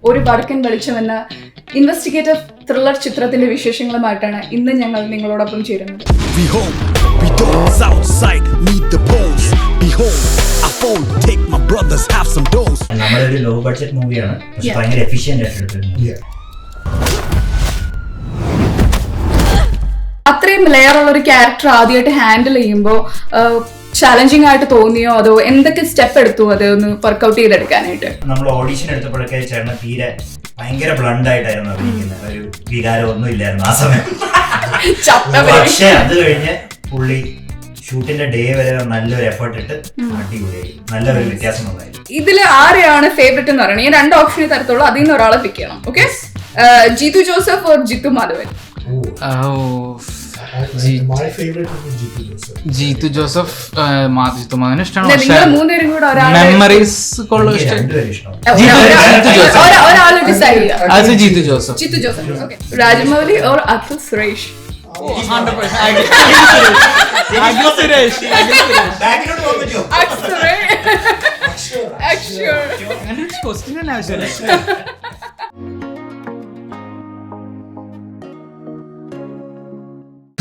ഒരു വടക്കൻ വെളിച്ചം എന്ന ഇൻവെസ്റ്റിഗേറ്റീവ് ത്രില്ലർ ചിത്രത്തിന്റെ വിശേഷങ്ങളുമായിട്ടാണ് ഇന്ന് ഞങ്ങൾ നിങ്ങളോടൊപ്പം ചേരുന്നത്. നമ്മളൊരു ലോ ബഡ്ജറ്റ് മൂവിയാണ്, പക്ഷെ ഭയങ്കര എഫിഷ്യന്റ് ആയിട്ട് എടുത്തിരുന്നത്. അത്രയും ലെയർ ഉള്ള ഒരു ക്യാരക്ടർ ആദ്യമായിട്ട് ഹാൻഡിൽ ചെയ്യുമ്പോൾ ചാലഞ്ചിങ് ആയിട്ട് തോന്നിയോ, അതോ എന്തൊക്കെ സ്റ്റെപ്പ് എടുത്തു അത് ഒന്ന് വർക്ക്ഔട്ട് ചെയ്തെടുക്കാനായിട്ട്? നമ്മൾ ഓഡീഷൻ എടുത്തപ്പോഴൊക്കെ ചേട്ടന് തീരെ ഭയങ്കര ബ്ലണ്ട് ആയിട്ടായിരുന്നു അഭിനയിക്കുന്നത്. ഒരു വികാരം ഒന്നും ഇല്ലായിരുന്നു ആ സമയം. പക്ഷെ അത് കഴിഞ്ഞ് പുള്ളി ഷൂട്ടിന്റെ ഡേ വരെ നല്ലൊരു എഫേർട്ട് ഇട്ട് അടിപൊളിയായി, നല്ലൊരു വ്യത്യാസം വന്നായിരുന്നു. ഇതിൽ ആരെയാണ് ഫേവറേറ്റ് എന്ന് പറയുന്നത്? ഞാൻ 2 ഓപ്ഷനെ തരത്തുള്ളൂ, അതിൽ നിന്ന് ഒരാളെ പിക്ക് ചെയ്യണം. Okay, Jeethu Joseph or Jithu Madhavan? My favorite would be Jeetu Joseph. Jeethu Joseph, Jithu Madhavan ഇഷ്ടമാണ്. നിങ്ങൾ മൂന്നുപേരും കൂടെ മെമ്മറീസ് രണ്ടുപേരും ഇഷ്ടം. ഒരാളെ ഡിസൈഡ് ചെയ്യാം. അത് Jeethu Joseph. Jithu Joseph. Okay, Rajamouli or Akhil Suresh?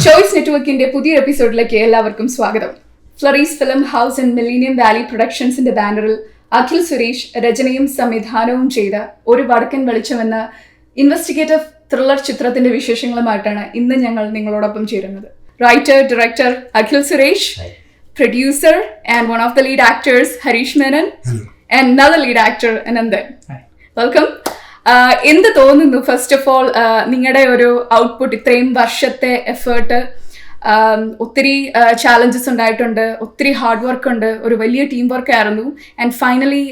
Choice നെറ്റ്വർക്കിന്റെ പുതിയ എപ്പിസോഡിലേക്ക് എല്ലാവർക്കും സ്വാഗതം. ഫ്ലറീസ് film house and millennium valley പ്രൊഡക്ഷൻസിന്റെ ബാനറിൽ അഖിൽ സുരേഷ് രചനയും സംവിധാനവും ചെയ്ത ഒരു വടക്കൻ വെളിച്ചം എന്ന ഇൻവെസ്റ്റിഗേറ്റീവ് ത്രില്ലർ ചിത്രത്തിന്റെ വിശേഷങ്ങളുമായിട്ടാണ് ഇന്ന് ഞങ്ങൾ നിങ്ങളോടൊപ്പം ചേരുന്നത്. Writer director Akhil Suresh, producer and one of the lead actors Harish Menon, and another lead actor Ananthan. Welcome. എന്ത് തോന്നുന്നു ഫസ്റ്റ് ഓഫ് ഓൾ നിങ്ങളുടെ ഒരു ഔട്ട്പുട്ട്? ഇത്രയും വർഷത്തെ എഫേർട്ട്, ഒത്തിരി ചാലഞ്ചസ് ഉണ്ടായിട്ടുണ്ട്, ഒത്തിരി ഹാർഡ് വർക്ക് ഉണ്ട്, ഒരു വലിയ ടീം വർക്ക് ആയിരുന്നു. And finally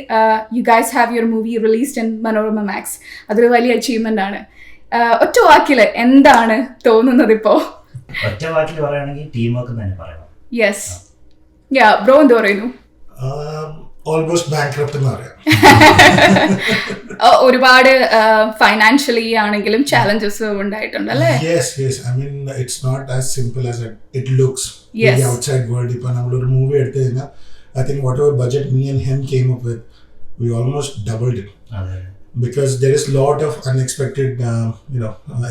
you guys have your movie released in Manorama Max. അതൊരു വലിയ അച്ചീവ്മെന്റ് ആണ്. ഒറ്റ വാക്കില് എന്താണ് തോന്നുന്നത് ഇപ്പോ? ഒറ്റ വാക്കിൽ പറയുകയാണെങ്കിൽ ടീം വർക്ക് തന്നെ പറയണം. യെസ്, യാ ബ്രോ എന്ത് പറയുന്നു? Almost bankrupt എന്ന് പറയാം. ഒരുപാട് ഫൈനാൻഷ്യലി ആണെങ്കിലും ചാലഞ്ചസ് ഉണ്ടായിട്ടുണ്ട് അല്ലേ? Yes. I mean, it's not as simple as it looks. Yes. The outside world. ഇപ്പൊ നമ്മളൊരു മൂവി എടുത്തു കഴിഞ്ഞാൽ I think whatever budget me and him came up with, we almost doubled it. Because there is a lot of unexpected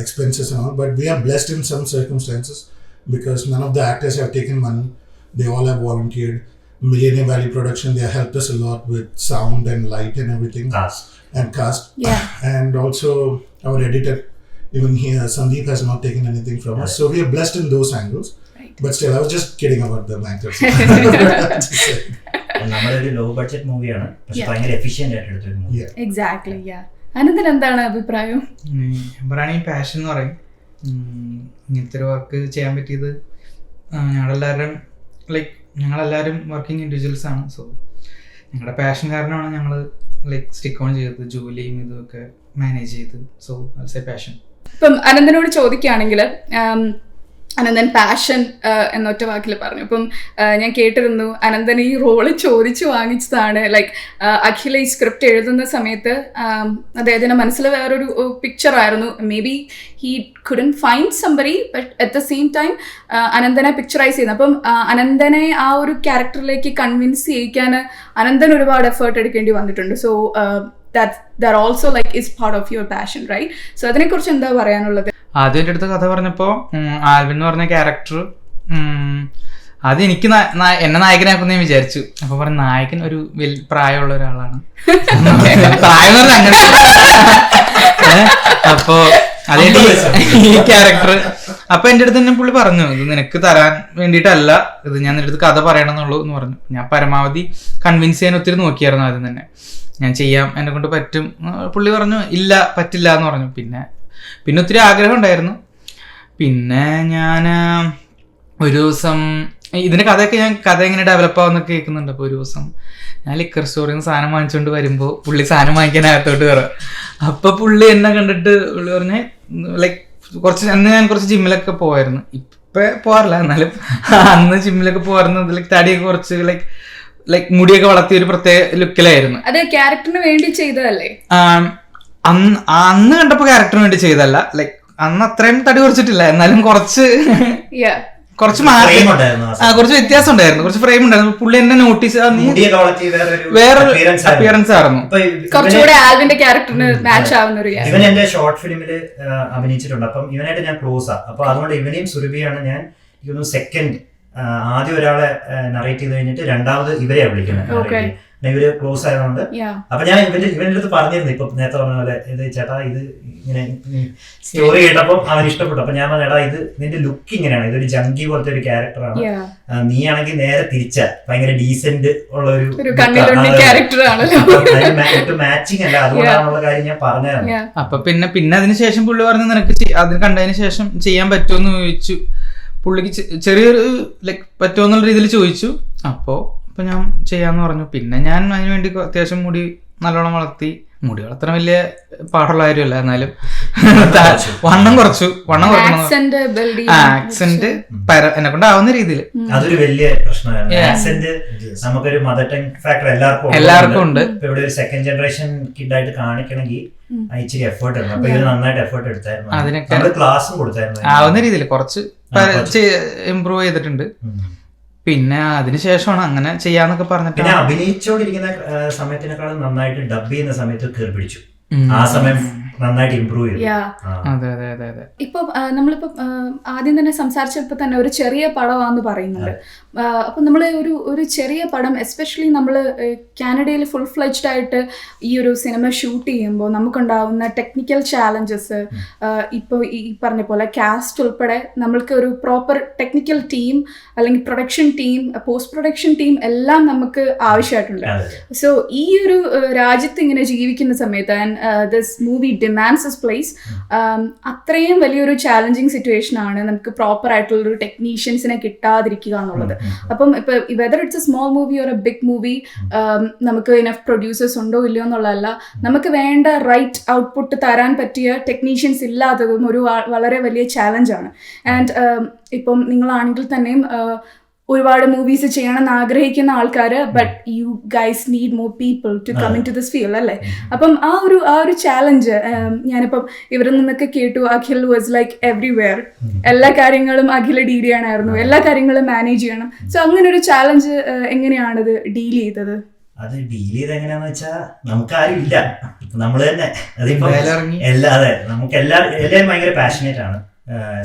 expenses and all, but we are blessed in some circumstances because none of the actors have taken money. They all have volunteered. Millennium Valley Production, they have helped us a lot with sound and light and everything. Cast. Yeah. And also our editor, even here, Sandeep has not taken anything from us. So we are blessed in those angles. Right. But still, I was just kidding about the bankers. നമ്മളൊരു low budget മൂവിയാണ്, പക്ഷെ ഭയങ്കര efficient ആയിട്ട് എടുത്തൊരു movie. Exactly. Ananthan എന്താണ് അഭിപ്രായം? പറയുകയാണെങ്കിൽ passion എന്ന് പറയും. ഇങ്ങനത്തെ ഒരു വർക്ക് ചെയ്യാൻ പറ്റിയത് ഞങ്ങളെല്ലാവരും വർക്കിംഗ് ഇൻഡിവിജ്വൽസ് ആണ്. സോ ഞങ്ങളുടെ പാഷൻ കാരണമാണ് ഞങ്ങൾ സ്റ്റിക്ക് ഓൺ ചെയ്തത്, ജോലിയും ഇതൊക്കെ മാനേജ് ചെയ്ത്. So also passion. ഇപ്പം അനന്തനോട് ചോദിക്കുകയാണെങ്കിൽ അനന്തൻ പാഷൻ എന്നൊറ്റ വാക്കിൽ പറഞ്ഞു. അപ്പം ഞാൻ കേട്ടിരുന്നു അനന്തൻ ഈ റോള് ചോദിച്ചു വാങ്ങിച്ചതാണ്. അഖില ഈ സ്ക്രിപ്റ്റ് എഴുതുന്ന സമയത്ത് അദ്ദേഹത്തിന്റെ മനസ്സിൽ വേറൊരു പിക്ചർ ആയിരുന്നു. Maybe he couldn't find somebody, but at the same time അനന്തനെ പിക്ചറൈസ് ചെയ്യുന്നു. അപ്പം അനന്തനെ ആ ഒരു ക്യാരക്ടറിലേക്ക് കൺവിൻസ് ചെയ്യിക്കാൻ അനന്തൻ ഒരുപാട് എഫേർട്ട് എടുക്കേണ്ടി വന്നിട്ടുണ്ട്. So that also is part of your passion, right? So അതിനെക്കുറിച്ച് എന്താ പറയാനുള്ളത്? ആദ്യമായിട്ട് എടുത്ത കഥ പറഞ്ഞപ്പോൾ ആൽവിൻ എന്ന് പറഞ്ഞ ക്യാരക്ടർ അത് എനിക്ക് എന്നെ നായകനാക്കുന്ന ഞാൻ വിചാരിച്ചു. അപ്പൊ പറഞ്ഞ നായകൻ ഒരു പ്രായമുള്ള ഒരാളാണ്. പ്രായം എന്ന് പറഞ്ഞാൽ അങ്ങനെ. അപ്പോ അതേ ഈ ക്യാരക്ടർ അപ്പൊ എന്റെ അടുത്ത് തന്നെ പുള്ളി പറഞ്ഞു, ഇത് നിനക്ക് തരാൻ വേണ്ടിയിട്ടല്ല, ഇത് ഞാൻ നിന്റെ അടുത്ത് കഥ പറയണമെന്നുള്ളൂ എന്ന് പറഞ്ഞു. ഞാൻ പരമാവധി കൺവിൻസ് ചെയ്യാൻ ഒത്തിരി നോക്കിയായിരുന്നു ആദ്യം തന്നെ. ഞാൻ ചെയ്യാം, എന്നെ കൊണ്ട് പറ്റും. പുള്ളി പറഞ്ഞു ഇല്ല പറ്റില്ല എന്ന് പറഞ്ഞു. പിന്നെ ഒത്തിരി ആഗ്രഹം ഉണ്ടായിരുന്നു. പിന്നെ ഞാൻ ഒരു ദിവസം ഇതിന്റെ കഥ എങ്ങനെ ഡെവലപ്പ് ആവുന്നൊക്കെ കേൾക്കുന്നുണ്ട്. അപ്പോൾ ഒരു ദിവസം ഞാൻ ലിക്കർ സ്റ്റോറിൽ നിന്ന് സാധനം വാങ്ങിച്ചുകൊണ്ട് വരുമ്പോൾ പുള്ളി സാധനം വാങ്ങിക്കാനകത്തോട്ട് കയറാം. അപ്പൊ പുള്ളി എന്നെ കണ്ടിട്ട് പുള്ളി പറഞ്ഞ് അന്ന് ഞാൻ കുറച്ച് ജിമ്മിലൊക്കെ പോവായിരുന്നു. ഇപ്പൊ പോകാറില്ല, എന്നാലും അന്ന് ജിമ്മിലൊക്കെ പോവായിരുന്നു. തടിയൊക്കെ കുറച്ച് മുടിയൊക്കെ വളർത്തിയ ഒരു പ്രത്യേക ലുക്കിലായിരുന്നു. അത് ക്യാരക്ടറിന് വേണ്ടി ചെയ്തതല്ലേ? അന്ന് കണ്ടപ്പോ ക്യാരക്ടറിന് വേണ്ടി ചെയ്തല്ല. അന്ന് അത്രയും തടി കുറച്ചിട്ടില്ല, എന്നാലും കുറച്ച് കുറച്ച് Frame ഉണ്ടായിരുന്നു ആ കുറച്ച് വ്യത്യാസം ഉണ്ടായിരുന്നു, കുറച്ച് ഫ്രെയിം ഉണ്ടായിരുന്നു. പുള്ളി എന്നെ നോട്ടീസ് വേറൊരു അപ്പിയറൻസ് ആയിരുന്നു. കുറച്ചുകൂടെ ആൽവിന്റെ ക്യാരക്ടറിന് മാച്ച് ആവുന്ന ഒരു ഇവൻ എന്റെ ഷോർട്ട് ഫിലിമില് അഭിനയിച്ചിട്ടുണ്ട്. അപ്പം ഇവനായിട്ട് ഞാൻ ക്ലോസ് ആ. അപ്പൊ അതുകൊണ്ട് ഇവനെയും സുരഭിയാണ് ഞാൻ സെക്കൻഡ്, ആദ്യം ഒരാളെ നറേറ്റ് ചെയ്ത് കഴിഞ്ഞിട്ട് രണ്ടാമത് ഇവരെയാ വിളിക്കുന്നത്. ഇവര് ക്ലോസ് ആയതുകൊണ്ട് അപ്പൊ ഞാൻ ഇവന്റെ അടുത്ത് പറഞ്ഞിരുന്നു, ഇപ്പൊ നേരത്തെ പറഞ്ഞ പോലെ ഇത് ചേട്ടാ ഇത് ഇങ്ങനെ സ്റ്റോറി കേട്ടപ്പോൾ അവൻ ഇഷ്ടപ്പെട്ടു. അപ്പൊ ഞാൻ പറഞ്ഞ ഇത് നിന്റെ ലുക്ക് ഇങ്ങനെയാണ്, ഇതൊരു ജങ്കി പോലത്തെ ഒരു ക്യാരക്ടറാണ്, നീ ആണെങ്കിൽ നേരെ തിരിച്ച ഭയങ്കര ഡീസെന്റ് ഉള്ള ഒരു മാച്ചിങ് അല്ല, അതുകൊണ്ടാണുള്ള കാര്യം ഞാൻ പറഞ്ഞായിരുന്നു. അപ്പൊ പിന്നെ അതിനുശേഷം പുള്ളി പറഞ്ഞു നിനക്ക് അതിന് കണ്ടതിന് ശേഷം ചെയ്യാൻ പറ്റുമെന്ന് ചോദിച്ചു. പുള്ളിക്ക് ചെറിയൊരു ലൈക്ക് പറ്റുമോ എന്നുള്ള രീതിയിൽ ചോദിച്ചു. അപ്പൊ ഞാൻ ചെയ്യാന്ന് പറഞ്ഞു. പിന്നെ ഞാൻ അതിന് വേണ്ടി അത്യാവശ്യം മുടി നല്ലോണം വളർത്തി. മുടി വളർത്തണ വലിയ പാടുള്ള കാര്യമല്ല, എന്നാലും വണ്ണം കുറച്ചു. ആക്സെന്റ് എന്നെ കൊണ്ടാവുന്ന രീതിയിൽ. അതൊരു വലിയ പ്രശ്നമാണ്. ആക്സെന്റ് നമുക്കൊരു മദർ ടങ് ഫാക്ടർ എല്ലാവർക്കും ഉണ്ട്. ഇവിടെ ഒരു സെക്കൻഡ് ജനറേഷൻ കിഡായിട്ട് കാണിക്കണമെങ്കിൽ ഇച്ചിരി എഫേർട്ട് ഉണ്ട്. അപ്പൊ ഇവര് നന്നായിട്ട് എഫേർട്ട് എടുത്തായിരുന്നു, അതിനൊക്കെ ക്ലാസ്സും കൊടുത്തായിരുന്നു. ആവുന്ന രീതിയിൽ കുറച്ച് ഇമ്പ്രൂവ് ചെയ്തിട്ടുണ്ട്. പിന്നെ അതിനുശേഷമാണ് അങ്ങനെ ചെയ്യാന്നൊക്കെ പറഞ്ഞിട്ട്. പിന്നെ അഭിനയിച്ചോണ്ടിരിക്കുന്ന സമയത്തിനേക്കാളും നന്നായിട്ട് ഡബ് ചെയ്യുന്ന സമയത്ത് കയറി പിടിച്ചു. ആ സമയം നന്നായിട്ട് ഇമ്പ്രൂവ് ചെയ്തു. ഇപ്പൊ നമ്മളിപ്പോ ആദ്യം തന്നെ സംസാരിച്ചപ്പോ തന്നെ ഒരു ചെറിയ പടമാന്ന് പറയുന്നുണ്ട്. അപ്പൊ നമ്മള് ഒരു ചെറിയ പടം, എസ്പെഷ്യലി നമ്മള് കാനഡയിൽ ഫുൾ ഫ്ലെഡ്ജ്ഡ് ആയിട്ട് ഈ ഒരു സിനിമ ഷൂട്ട് ചെയ്യുമ്പോൾ നമുക്കുണ്ടാവുന്ന ടെക്നിക്കൽ ചാലഞ്ചസ്, ഇപ്പോൾ ഈ പറഞ്ഞ പോലെ കാസ്റ്റ് ഉൾപ്പെടെ നമ്മൾക്ക് ഒരു പ്രോപ്പർ ടെക്നിക്കൽ ടീം അല്ലെങ്കിൽ production team, post production team എല്ലാം നമുക്ക് ആവശ്യമായിട്ടുണ്ട്. സോ ഈ ഒരു രാജ്യത്ത് ഇങ്ങനെ ജീവിക്കുന്ന സമയത്ത് this movie demands this place, അത്രയും വലിയൊരു ചാലഞ്ചിങ് സിറ്റുവേഷൻ ആണ് നമുക്ക് പ്രോപ്പർ ആയിട്ടുള്ളൊരു ടെക്നീഷ്യൻസിനെ കിട്ടാതിരിക്കുക എന്നുള്ളത്. അപ്പം ഇപ്പൊ whether it's a small movie or a big movie, നമുക്ക് ഇനഫ് പ്രൊഡ്യൂസേഴ്സ് ഉണ്ടോ ഇല്ലയോ എന്നുള്ളതല്ല, നമുക്ക് വേണ്ട റൈറ്റ് ഔട്ട്പുട്ട് തരാൻ പറ്റിയ ടെക്നീഷ്യൻസ് ഇല്ലാത്തതും ഒരു വളരെ വലിയ ചാലഞ്ചാണ്. ആൻഡ് ഇപ്പം നിങ്ങളാണെങ്കിൽ തന്നെയും ഒരുപാട് മൂവീസ് ചെയ്യണമെന്ന് ആഗ്രഹിക്കുന്ന ആൾക്കാർ, but you guys need more people to come into this field അല്ലേ. അപ്പം ആ ഒരു ചാലഞ്ച് ഞാനിപ്പം ഇവരിൽ നിന്നൊക്കെ കേട്ടു. അഖിൽ വാസ് ലൈക്ക് എവ്രിവെയർ, എല്ലാ കാര്യങ്ങളും അഖിൽ ഡീൽ ചെയ്യാനായിരുന്നു, എല്ലാ കാര്യങ്ങളും മാനേജ് ചെയ്യണം. സോ അങ്ങനെ ഒരു ചാലഞ്ച് എങ്ങനെയാണത് ഡീൽ ചെയ്തത്? അത് ഡീൽ ചെയ്ത് എങ്ങനെയാന്ന് വെച്ചാൽ നമുക്കാരും ഇല്ല, നമ്മള് തന്നെ. അതിപ്പോ അതെ, നമുക്ക് എല്ലാവരും ഭയങ്കര പാഷനേറ്റ് ആണ്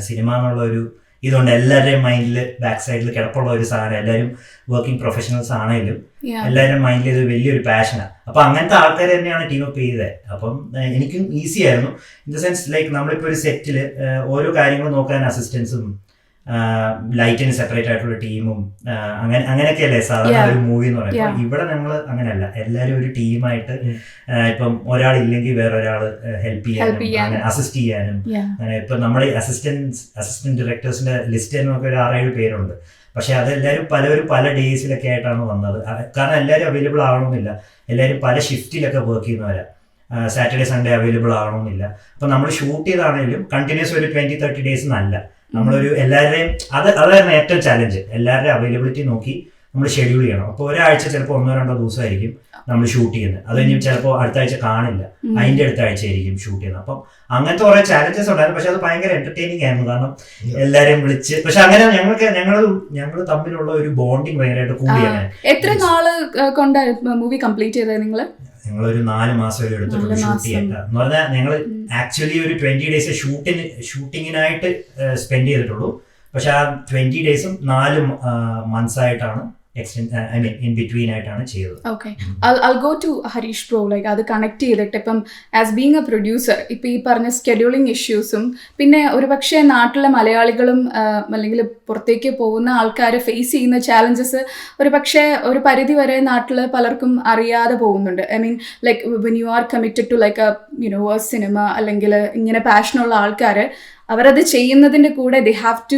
സിനിമ എന്നുള്ള ഒരു ഇതുകൊണ്ട്. എല്ലാവരുടെയും മൈൻഡിൽ ബാക്ക് സൈഡിൽ കിടപ്പുള്ള ഒരു സാധനം, എല്ലാവരും വർക്കിംഗ് പ്രൊഫഷണൽസ് ആണെങ്കിലും എല്ലാവരും മൈൻഡിൽ ഇത് വലിയൊരു പാഷനാണ്. അപ്പൊ അങ്ങനത്തെ ആൾക്കാർ തന്നെയാണ് ടീം അപ്പ് ചെയ്തത്. അപ്പം എനിക്കും ഈസി ആയിരുന്നു, ഇൻ ദ സെൻസ് ലൈക്ക് നമ്മളിപ്പോ ഒരു സെറ്റില് ഓരോ കാര്യങ്ങൾ നോക്കാൻ അസിസ്റ്റൻസും ലൈറ്റിന് സെപ്പറേറ്റ് ആയിട്ടുള്ള ടീമും അങ്ങനെയൊക്കെയല്ലേ സാധാരണ ഒരു മൂവി എന്ന് പറയുന്നത്. ഇവിടെ ഞങ്ങൾ അങ്ങനെയല്ല, എല്ലാവരും ഒരു ടീമായിട്ട്, ഇപ്പം ഒരാളില്ലെങ്കിൽ വേറൊരാൾ ഹെൽപ്പ് ചെയ്യാനും അസിസ്റ്റ് ചെയ്യാനും. അങ്ങനെ ഇപ്പൊ നമ്മുടെ അസിസ്റ്റന്റ് ഡയറക്ടേഴ്സിന്റെ ലിസ്റ്റ് നമുക്ക് ഒരു 6-7 പേരുണ്ട്. പക്ഷെ അതെല്ലാവരും പലവരും പല ഡേയ്സിലൊക്കെ ആയിട്ടാണ് വന്നത്. കാരണം എല്ലാവരും അവൈലബിൾ ആവണമെന്നില്ല, എല്ലാവരും പല ഷിഫ്റ്റിലൊക്കെ വർക്ക് ചെയ്യുന്നവരാ. സാറ്റർഡേ സൺഡേ അവൈലബിൾ ആവണമെന്നില്ല. അപ്പൊ നമ്മൾ ഷൂട്ട് ചെയ്താണെങ്കിലും കണ്ടിന്യൂസ് ഒരു 20-30 ഡേയ്സ് എന്നല്ല, നമ്മളൊരു എല്ലാവരുടെയും അതായിരുന്നു ഏറ്റവും ചാലഞ്ച്. എല്ലാവരുടെയും അവൈലബിലിറ്റി നോക്കി നമ്മൾ ഷെഡ്യൂൾ ചെയ്യണം. അപ്പോൾ ഒരാഴ്ച ചിലപ്പോൾ 1-2 ദിവസമായിരിക്കും നമ്മൾ ഷൂട്ട് ചെയ്യുന്നത്. അത് കഴിഞ്ഞ് ചിലപ്പോൾ അടുത്ത ആഴ്ച കാണില്ല, അതിന്റെ അടുത്ത ആഴ്ച ആയിരിക്കും ഷൂട്ട് ചെയ്യുന്നത്. അപ്പം അങ്ങനത്തെ കുറെ ചാലഞ്ചസ് ഉണ്ടായിരുന്നു. പക്ഷെ അത് ഭയങ്കര എന്റർടൈനിങ് ആയിരുന്നു, കാരണം എല്ലാവരെയും വിളിച്ച്. പക്ഷെ അങ്ങനെ ഞങ്ങൾ തമ്മിലുള്ള ഒരു ബോണ്ടിങ് ഭയങ്കരമായിട്ട് കൂടിയാണ്. എത്ര നാള് കൊണ്ട് മൂവി കംപ്ലീറ്റ് ചെയ്തത് നിങ്ങൾ? ഞങ്ങളൊരു 4 മാസം വരെ എടുത്തിട്ടുള്ളൂ ഷൂട്ട് ചെയ്യാൻ. എന്ന് പറഞ്ഞാൽ ഞങ്ങൾ ആക്ച്വലി ഒരു 20 ഡേയ്സ് ഷൂട്ടിങ്ങിനായിട്ട് സ്പെൻഡ് ചെയ്തിട്ടുള്ളൂ. പക്ഷെ ആ 20 ഡേയ്സും 4 months ആയിട്ടാണ് in between ആയിട്ടാണ് ചെയ്തത്. Okay, I'll go to Harish bro. Like അത് കണക്ട് ചെയ്തിട്ട് ഇപ്പം ആസ് ബീങ് എ പ്രൊഡ്യൂസർ, ഇപ്പം ഈ പറഞ്ഞ സ്കെഡ്യൂളിംഗ് ഇഷ്യൂസും പിന്നെ ഒരു പക്ഷേ നാട്ടിലെ മലയാളികളും അല്ലെങ്കിൽ പുറത്തേക്ക് പോകുന്ന ആൾക്കാർ ഫേസ് ചെയ്യുന്ന ചാലഞ്ചസ് ഒരു പക്ഷേ ഒരു പരിധി വരെ നാട്ടിൽ പലർക്കും അറിയാതെ പോകുന്നുണ്ട്. I mean like when you are committed to like a cinema അല്ലെങ്കിൽ ഇങ്ങനെ പാഷനുള്ള ആൾക്കാർ അവരത് ചെയ്യുന്നതിൻ്റെ കൂടെ they have to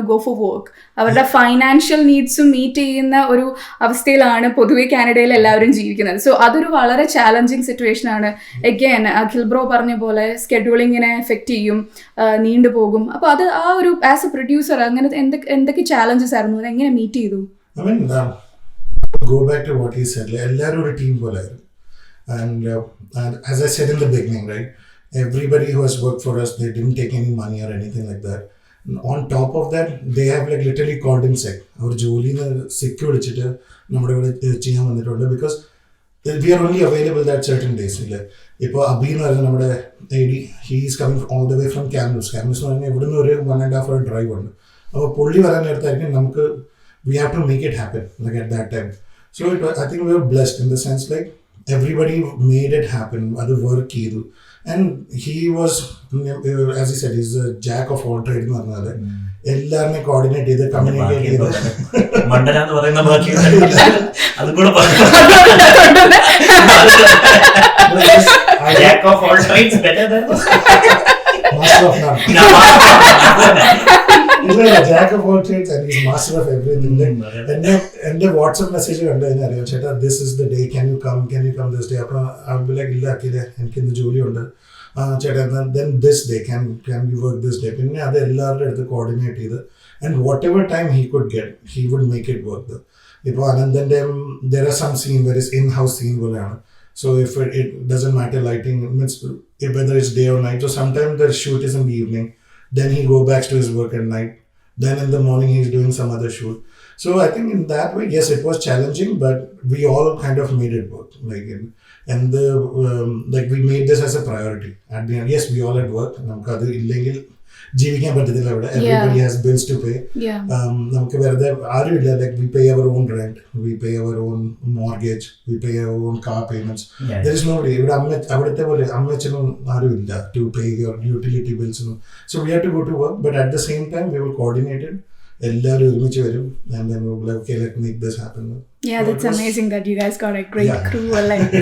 go for work. അവരുടെ ഫൈനാൻഷ്യൽ നീഡ്സും മീറ്റ് ചെയ്യുന്ന ഒരു അവസ്ഥയിലാണ് പൊതുവെ കാനഡയിൽ എല്ലാവരും ജീവിക്കുന്നത്. സോ അതൊരു വളരെ ചാലഞ്ചിങ് സിറ്റുവേഷൻ ആണ്. എഗെയിൻ അഖിൽ ബ്രോ പറഞ്ഞ പോലെ സ്കെഡ്യൂളിങ്ങിനെ എഫക്റ്റ് ചെയ്യും, നീണ്ടുപോകും. അപ്പോൾ അത് ആ ഒരു ആസ് എ പ്രൊഡ്യൂസർ അങ്ങനെ എന്തൊക്കെ ചാലഞ്ചസ് ആയിരുന്നു, എങ്ങനെ മീറ്റ് ചെയ്തു? Go back to what he said. എല്ലാവരും ഒരു ടീം പോലെ ആയിരുന്നു. And as I said in the beginning, right, everybody who has worked for us, they didn't take any money or anything like that. On top of that, they have like literally called in sick. Our ജോലിയിൽ നിന്ന് സിക്ക് വിളിച്ചിട്ട് നമ്മുടെ ഇവിടെ ചെയ്യാൻ വന്നിട്ടുണ്ട്. Because we are only available that certain days. ഇല്ല ഇപ്പോൾ അബി എന്ന് പറയുന്നത് നമ്മുടെ AD, he is coming all the way from Kamloops എന്ന് പറഞ്ഞാൽ ഇവിടുന്ന് ഒരു 1.5 hour ഡ്രൈവ് ഉണ്ട്. അപ്പോൾ പുള്ളി വരാൻ നേരത്തായിരിക്കും നമുക്ക് we have to make it happen like at that time. So I think we were blessed in the sense like everybody made it happen. Other work ചെയ്തു. And he was, as he said, he's a jack of all trades എന്ന് പറഞ്ഞാൽ എല്ലാവരും coordinate ചെയ്ത് communicate ചെയ്ത് മണ്ടനാന്ന് പറയുന്ന ബാക്കി അതും കൂടെ Jack of all trades better than master of none. Jack of all trades and he's master of everything. എന്റെ വാട്സ്ആപ്പ് മെസ്സേജ് കണ്ടു കഴിഞ്ഞാൽ അറിയാം ചേട്ടാ this is the day, can you come this day? അപ്പോൾ I will be like ഇല്ല അക്കില്ല എനിക്ക് ഇന്ന് ജോലിയുണ്ട് ചേട്ടാ then this day can we work this day? പിന്നെ അത് എല്ലാവരുടെ അടുത്ത് കോർഡിനേറ്റ് ചെയ്ത് and whatever time he could get he would make it work. ഇപ്പോൾ അനന്തന്റെ there are some scene where is in-house scene പോലെയാണ്. So if it doesn't matter lighting, means whether it's day or night. So sometimes the shoot is in the evening, then he go back to his work at night, then in the morning he's doing some other shoot. So I think in that way, yes, it was challenging, but we all kind of made it work. And the like we made this as a priority. At the end, yes, we all had work. നമുക്ക് അത് ഇല്ലെങ്കിൽ ജീവിക്കാൻ പറ്റത്തില്ല ഇവിടെ. Everybody has bills to pay. നമുക്ക് വെറുതെ ആരുമില്ല. Like we pay our own rent, we pay our own mortgage, we pay our own car payments. There is nobody. ഇവിടെ അവിടുത്തെ പോലെ അമ്മച്ചനും ആരുമില്ല to pay your utility bills. So we had to go to work, but at the same time we were coordinated. എല്ലാവരും ഒരുമിച്ച് വരും and then we were like, okay, let's make this happen. Yeah, that's amazing that you guys got a great crew. Like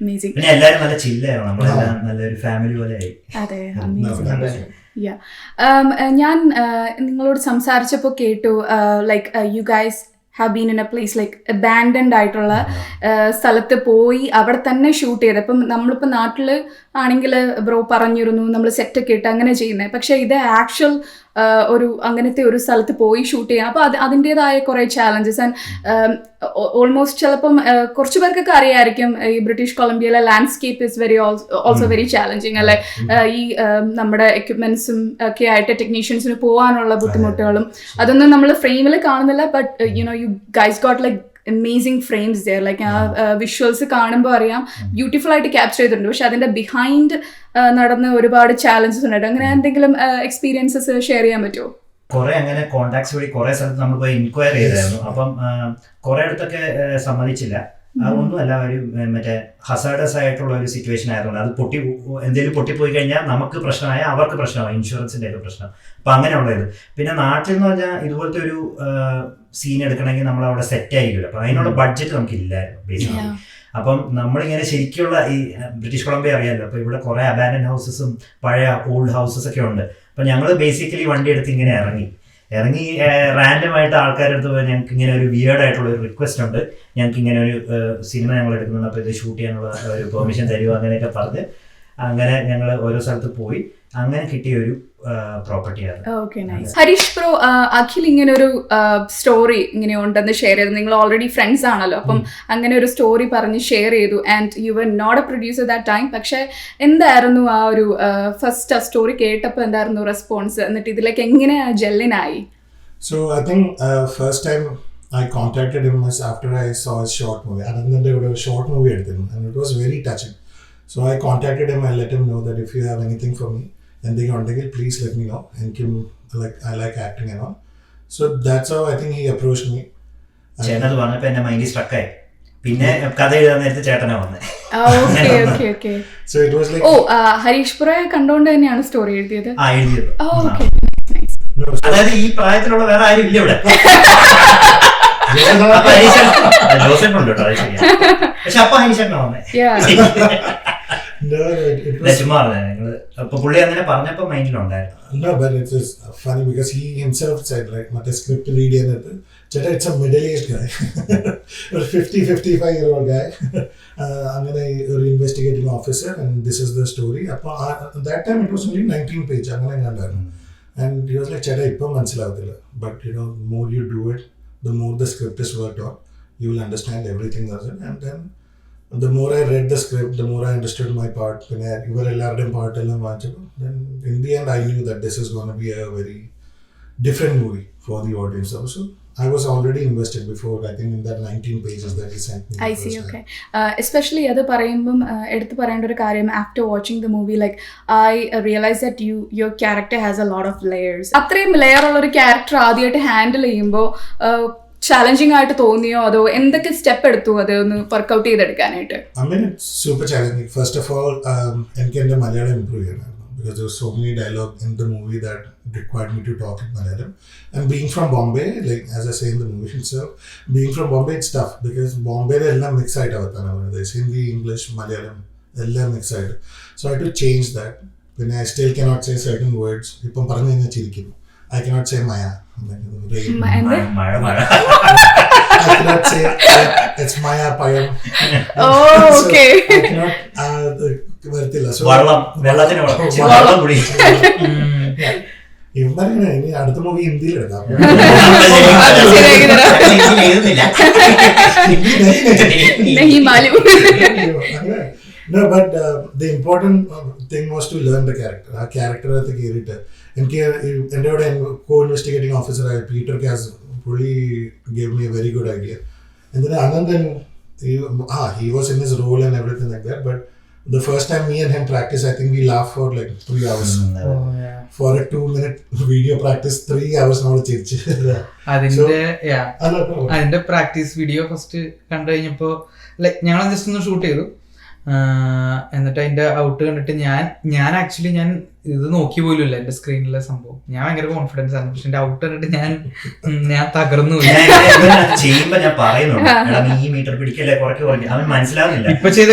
amazing. പിന്നെ എല്ലാവരും നല്ല ചില്ലായിരുന്നു. നമ്മളെല്ലാം നല്ലൊരു family പോലെ ആയി. അതെ, amazing. Yeah. ഞാൻ നിങ്ങളോട് സംസാരിച്ചപ്പോൾ കേട്ടു like you guys have been in a place like abandoned ആയിട്ടുള്ള സ്ഥലത്ത് പോയി അവിടെ തന്നെ ഷൂട്ട് ചെയ്ത്. അപ്പം നമ്മളിപ്പോൾ നാട്ടിൽ ആണെങ്കിൽ ബ്രോ പറഞ്ഞിരുന്നു നമ്മൾ സെറ്റൊക്കെ ഇട്ട് അങ്ങനെ ചെയ്യുന്നത്. പക്ഷേ ഇത് ആക്ച്വൽ ഒരു അങ്ങനത്തെ ഒരു സ്ഥലത്ത് പോയി ഷൂട്ട് ചെയ്യാം. അപ്പോൾ അതിൻ്റെതായ കുറേ ചാലഞ്ചസ് ആൻഡ് ഓൾമോസ്റ്റ് ചിലപ്പം കുറച്ച് പേർക്കൊക്കെ അറിയാമായിരിക്കും ഈ ബ്രിട്ടീഷ് കൊളംബിയയിലെ landscape is also very challenging അല്ലെ. ഈ നമ്മുടെ എക്യുപ്മെന്റ്സും ഒക്കെ ആയിട്ട് ടെക്നീഷ്യൻസിന് പോകാനുള്ള ബുദ്ധിമുട്ടുകളും അതൊന്നും നമ്മൾ ഫ്രെയിമിൽ കാണുന്നില്ല. But you guys got like amazing frames there, like visuals കാണുമ്പോൾ അറിയാം ബ്യൂട്ടിഫുൾ ആയിട്ട് ക്യാപ്ചർ ചെയ്തിട്ടുണ്ട്. പക്ഷെ അതിന്റെ ബിഹൈൻഡ് നടന്ന ഒരുപാട് ചാലഞ്ചസ് ഉണ്ടായിട്ട് അങ്ങനെ എന്തെങ്കിലും എക്സ്പീരിയൻസസ് ഷെയർ ചെയ്യാൻ പറ്റുമോ? കുറെ അങ്ങനെ കോണ്ടാക്ട്സ് വഴി കുറെ സ്ഥലത്ത് നമ്മൾ പോയി ഇൻക്വയറി ചെയ്തായിരുന്നു. അപ്പം കുറെ അടുത്തൊക്കെ സമ്മതിച്ചില്ല. അതൊന്നുമല്ല, ഒരു മറ്റേ ഹസാർഡസ് ആയിട്ടുള്ള ഒരു സിറ്റുവേഷൻ ആയതുകൊണ്ട് അത് എന്തെങ്കിലും പൊട്ടിപ്പോയി കഴിഞ്ഞാൽ നമുക്ക് പ്രശ്നമായ അവർക്ക് പ്രശ്നമായി, ഇൻഷുറൻസിന്റെ ഒക്കെ പ്രശ്നം. അപ്പം അങ്ങനെയുള്ളത്. പിന്നെ നാട്ടിൽ എന്ന് പറഞ്ഞാൽ ഇതുപോലത്തെ ഒരു സീൻ എടുക്കണമെങ്കിൽ നമ്മൾ അവിടെ സെറ്റ് ആയിരിക്കില്ല. അപ്പം അതിനുള്ള ബഡ്ജറ്റ് നമുക്ക് ഇല്ലായിരുന്നു ബേസിക്കലി. അപ്പം നമ്മളിങ്ങനെ ശരിക്കുള്ള ഈ ബ്രിട്ടീഷ് കൊളംബിയ അറിയാമല്ലോ, അപ്പോൾ ഇവിടെ കുറേ അബാൻഡൻ ഹൗസസും പഴയ ഓൾഡ് ഹൗസസ് ഒക്കെ ഉണ്ട്. അപ്പം ഞങ്ങൾ ബേസിക്കലി വണ്ടി എടുത്ത് ഇങ്ങനെ ഇറങ്ങി റാൻഡം ആയിട്ട് ആൾക്കാരുടെ അടുത്ത് പോയി ഞങ്ങൾക്ക് ഇങ്ങനെ ഒരു വിയേർഡ് ആയിട്ടുള്ള ഒരു റിക്വസ്റ്റ് ഉണ്ട്, ഞങ്ങൾക്ക് ഇങ്ങനെ ഒരു സിനിമ ഞങ്ങൾ എടുക്കുന്നുണ്ട്, അപ്പോൾ ഇത് ഷൂട്ട് ചെയ്യാനുള്ള ഒരു പെർമിഷൻ തരുമോ അങ്ങനെയൊക്കെ പറഞ്ഞ് അങ്ങനെ ഞങ്ങൾ ഓരോ സ്ഥലത്ത് പോയി അങ്ങനെ കിട്ടിയ ഒരു പ്രോപ്പർട്ടിയാണ്. Okay, nice. Harish bro, Akhil ഇങ്ങനെ ഒരു സ്റ്റോറി ഇങ്ങനെ ഉണ്ടെന്ന് ഷെയർ ചെയ്തു. നിങ്ങൾ ഓൾറെഡി ഫ്രണ്ട്സ് ആണല്ലോ, അപ്പം അങ്ങനെ ഒരു സ്റ്റോറി പറഞ്ഞ് ഷെയർ ചെയ്തു. And you were not a producer that time. പക്ഷെ എന്തായിരുന്നു ആ ഒരു ഫസ്റ്റ് ആ സ്റ്റോറി കേട്ടപ്പോൾ എന്തായിരുന്നു റെസ്പോൺസ്? എന്നിട്ട് ഇതിലേക്ക് എങ്ങനെ ജെല്ലിനായി? So I think first time I contacted him was after I saw his short movie. Anandante would have a short movie edited and it was very touching. So I contacted him and let him know that if you have anything for me and they contact it, please let me know. And I like acting and all. So that's how I think he approached me. ചേട്ടനത് പറഞ്ഞപ്പോൾ എൻ്റെ മൈൻഡിൽ സ്ട്രക്കായി. പിന്നെ കഥ എഴുതാൻ നേരത്തെ ചേട്ടനാ വന്നത്. So it was like Harish പുറയെ കണ്ടുകൊണ്ട് തന്നെയാണ് സ്റ്റോറി എഴുതിയത്. എഴുതിയത്. no, അതായത് ഈ പ്രായത്തിലുള്ള വേറെ ആരും ഇല്ല ഇവിടെ. ജോസഫ് ഉണ്ട് കേട്ടോ, അത് ശരിയാ. പക്ഷെ അപ്പൊ ഹരീഷേട്ടനാ വന്നേ. ചുമ്മാ പറഞ്ഞ അപ്പൊ പുള്ളി അങ്ങനെ പറഞ്ഞപ്പോ മൈൻഡിലുണ്ടായിരുന്നു. No, but it is funny because he himself said, like, മറ്റേ സ്ക്രിപ്റ്റ് റീഡ് ചെയ്യുന്നത് ചേട്ടാ ഇറ്റ്സ് എ മിഡിൽ ഏജ് ഗായ്, ഒരു 50-55-year-old guy, അങ്ങനെ ഒരു investigating officer and this is the story. അപ്പോൾ that time it was only 19 page അങ്ങനെ കണ്ടായിരുന്നു. And he was like, ചേട്ടാ ഇപ്പം മനസ്സിലാവത്തില്ല, but the more you do it, the more the script is worked on, you will understand everything does it. And then the more I read the script, the more I understood my part. പിന്നെ ഇവരെല്ലാവരുടെയും പാട്ടെല്ലാം വായിച്ചപ്പോൾ then in the end I knew that this is going to be a very different movie for the audience also. I was already invested before, I think, in that 19 pages that he sent me. I see, okay. Especially അത് പറയുമ്പം എടുത്ത് പറയേണ്ട ഒരു കാര്യം, after watching the movie, like I realized that your character has a lot of layers. അത്രയും layer ഉള്ള ഒരു character ആദ്യമായിട്ട് ഹാൻഡിൽ ചെയ്യുമ്പോൾ ചാലഞ്ചിങ് ആയിട്ട് തോന്നിയോ, അതോ എന്തൊക്കെ സ്റ്റെപ്പ് എടുത്തു അത് ഒന്ന് വർക്ക്ഔട്ട് ചെയ്തെടുക്കാനായിട്ട്? I mean, it's super challenging. First of all, എനിക്ക് എൻ്റെ മലയാളം ഇമ്പ്രൂവ് ചെയ്യണമായിരുന്നു because there was so many dialogue in the movie that required me to talk in Malayalam. And being from Bombay, like as I say in the movie itself, being from Bombay, it's tough because Bombay ella mix aayitavana. There's Hindi, English, Malayalam, ella mix aayittu. So I had to change that. When I still cannot say certain words. Ippam paranju കഴിഞ്ഞാൽ ചിരിക്കും. I cannot say Maya. മഴ I cannot say it's Maya Payam. Oh, okay. I cannot വരത്തില്ല. So വെള്ളത്തിന് കുടി. ഇവന്മാരിങ്ങനെ ഇനി അടുത്ത movie ഹിന്ദിയിൽ എടുക്കാം. No, but the important thing was to learn the character. ആ ക്യാരക്ടറിനകത്ത് കയറിയിട്ട് എനിക്ക് എൻ്റെ കൂടെ co-investigating officer ആയ പീറ്റർ കാസ്, പുള്ളി gave me a very good idea. And then Anandan, he was in his role and everything like that, but the first time me and him practiced, I think we laughed for like 3 hours. For a 2-minute video practice, 3 hours നമ്മൾ ചിരിച്ചു. അതിന്റെ practice video first കണ്ടു കഴിഞ്ഞപ്പോ like ഞങ്ങൾ just ഒന്ന് shoot ചെയ്തു. എന്നിട്ട് അതിന്റെ ഔട്ട് കണ്ടിട്ട് ഞാൻ ആക്ച്വലി ഞാൻ ഇത് നോക്കി പോലും ഇല്ല എന്റെ സ്ക്രീനിലെ സംഭവം. ഞാൻ ഭയങ്കര കോൺഫിഡൻസ് ആണ്, പക്ഷെ എന്റെ ഔട്ട് കണ്ടിട്ട് ഞാൻ തകർന്നു. ചെയ്യുമ്പോ ഞാൻ പറയുന്നുണ്ട് ഈ മീറ്റർ പിടിക്കല്ലേ കുറയ്ക്ക് അവൻ മനസ്സിലാവുന്നില്ല. ഇപ്പൊ ചെയ്ത്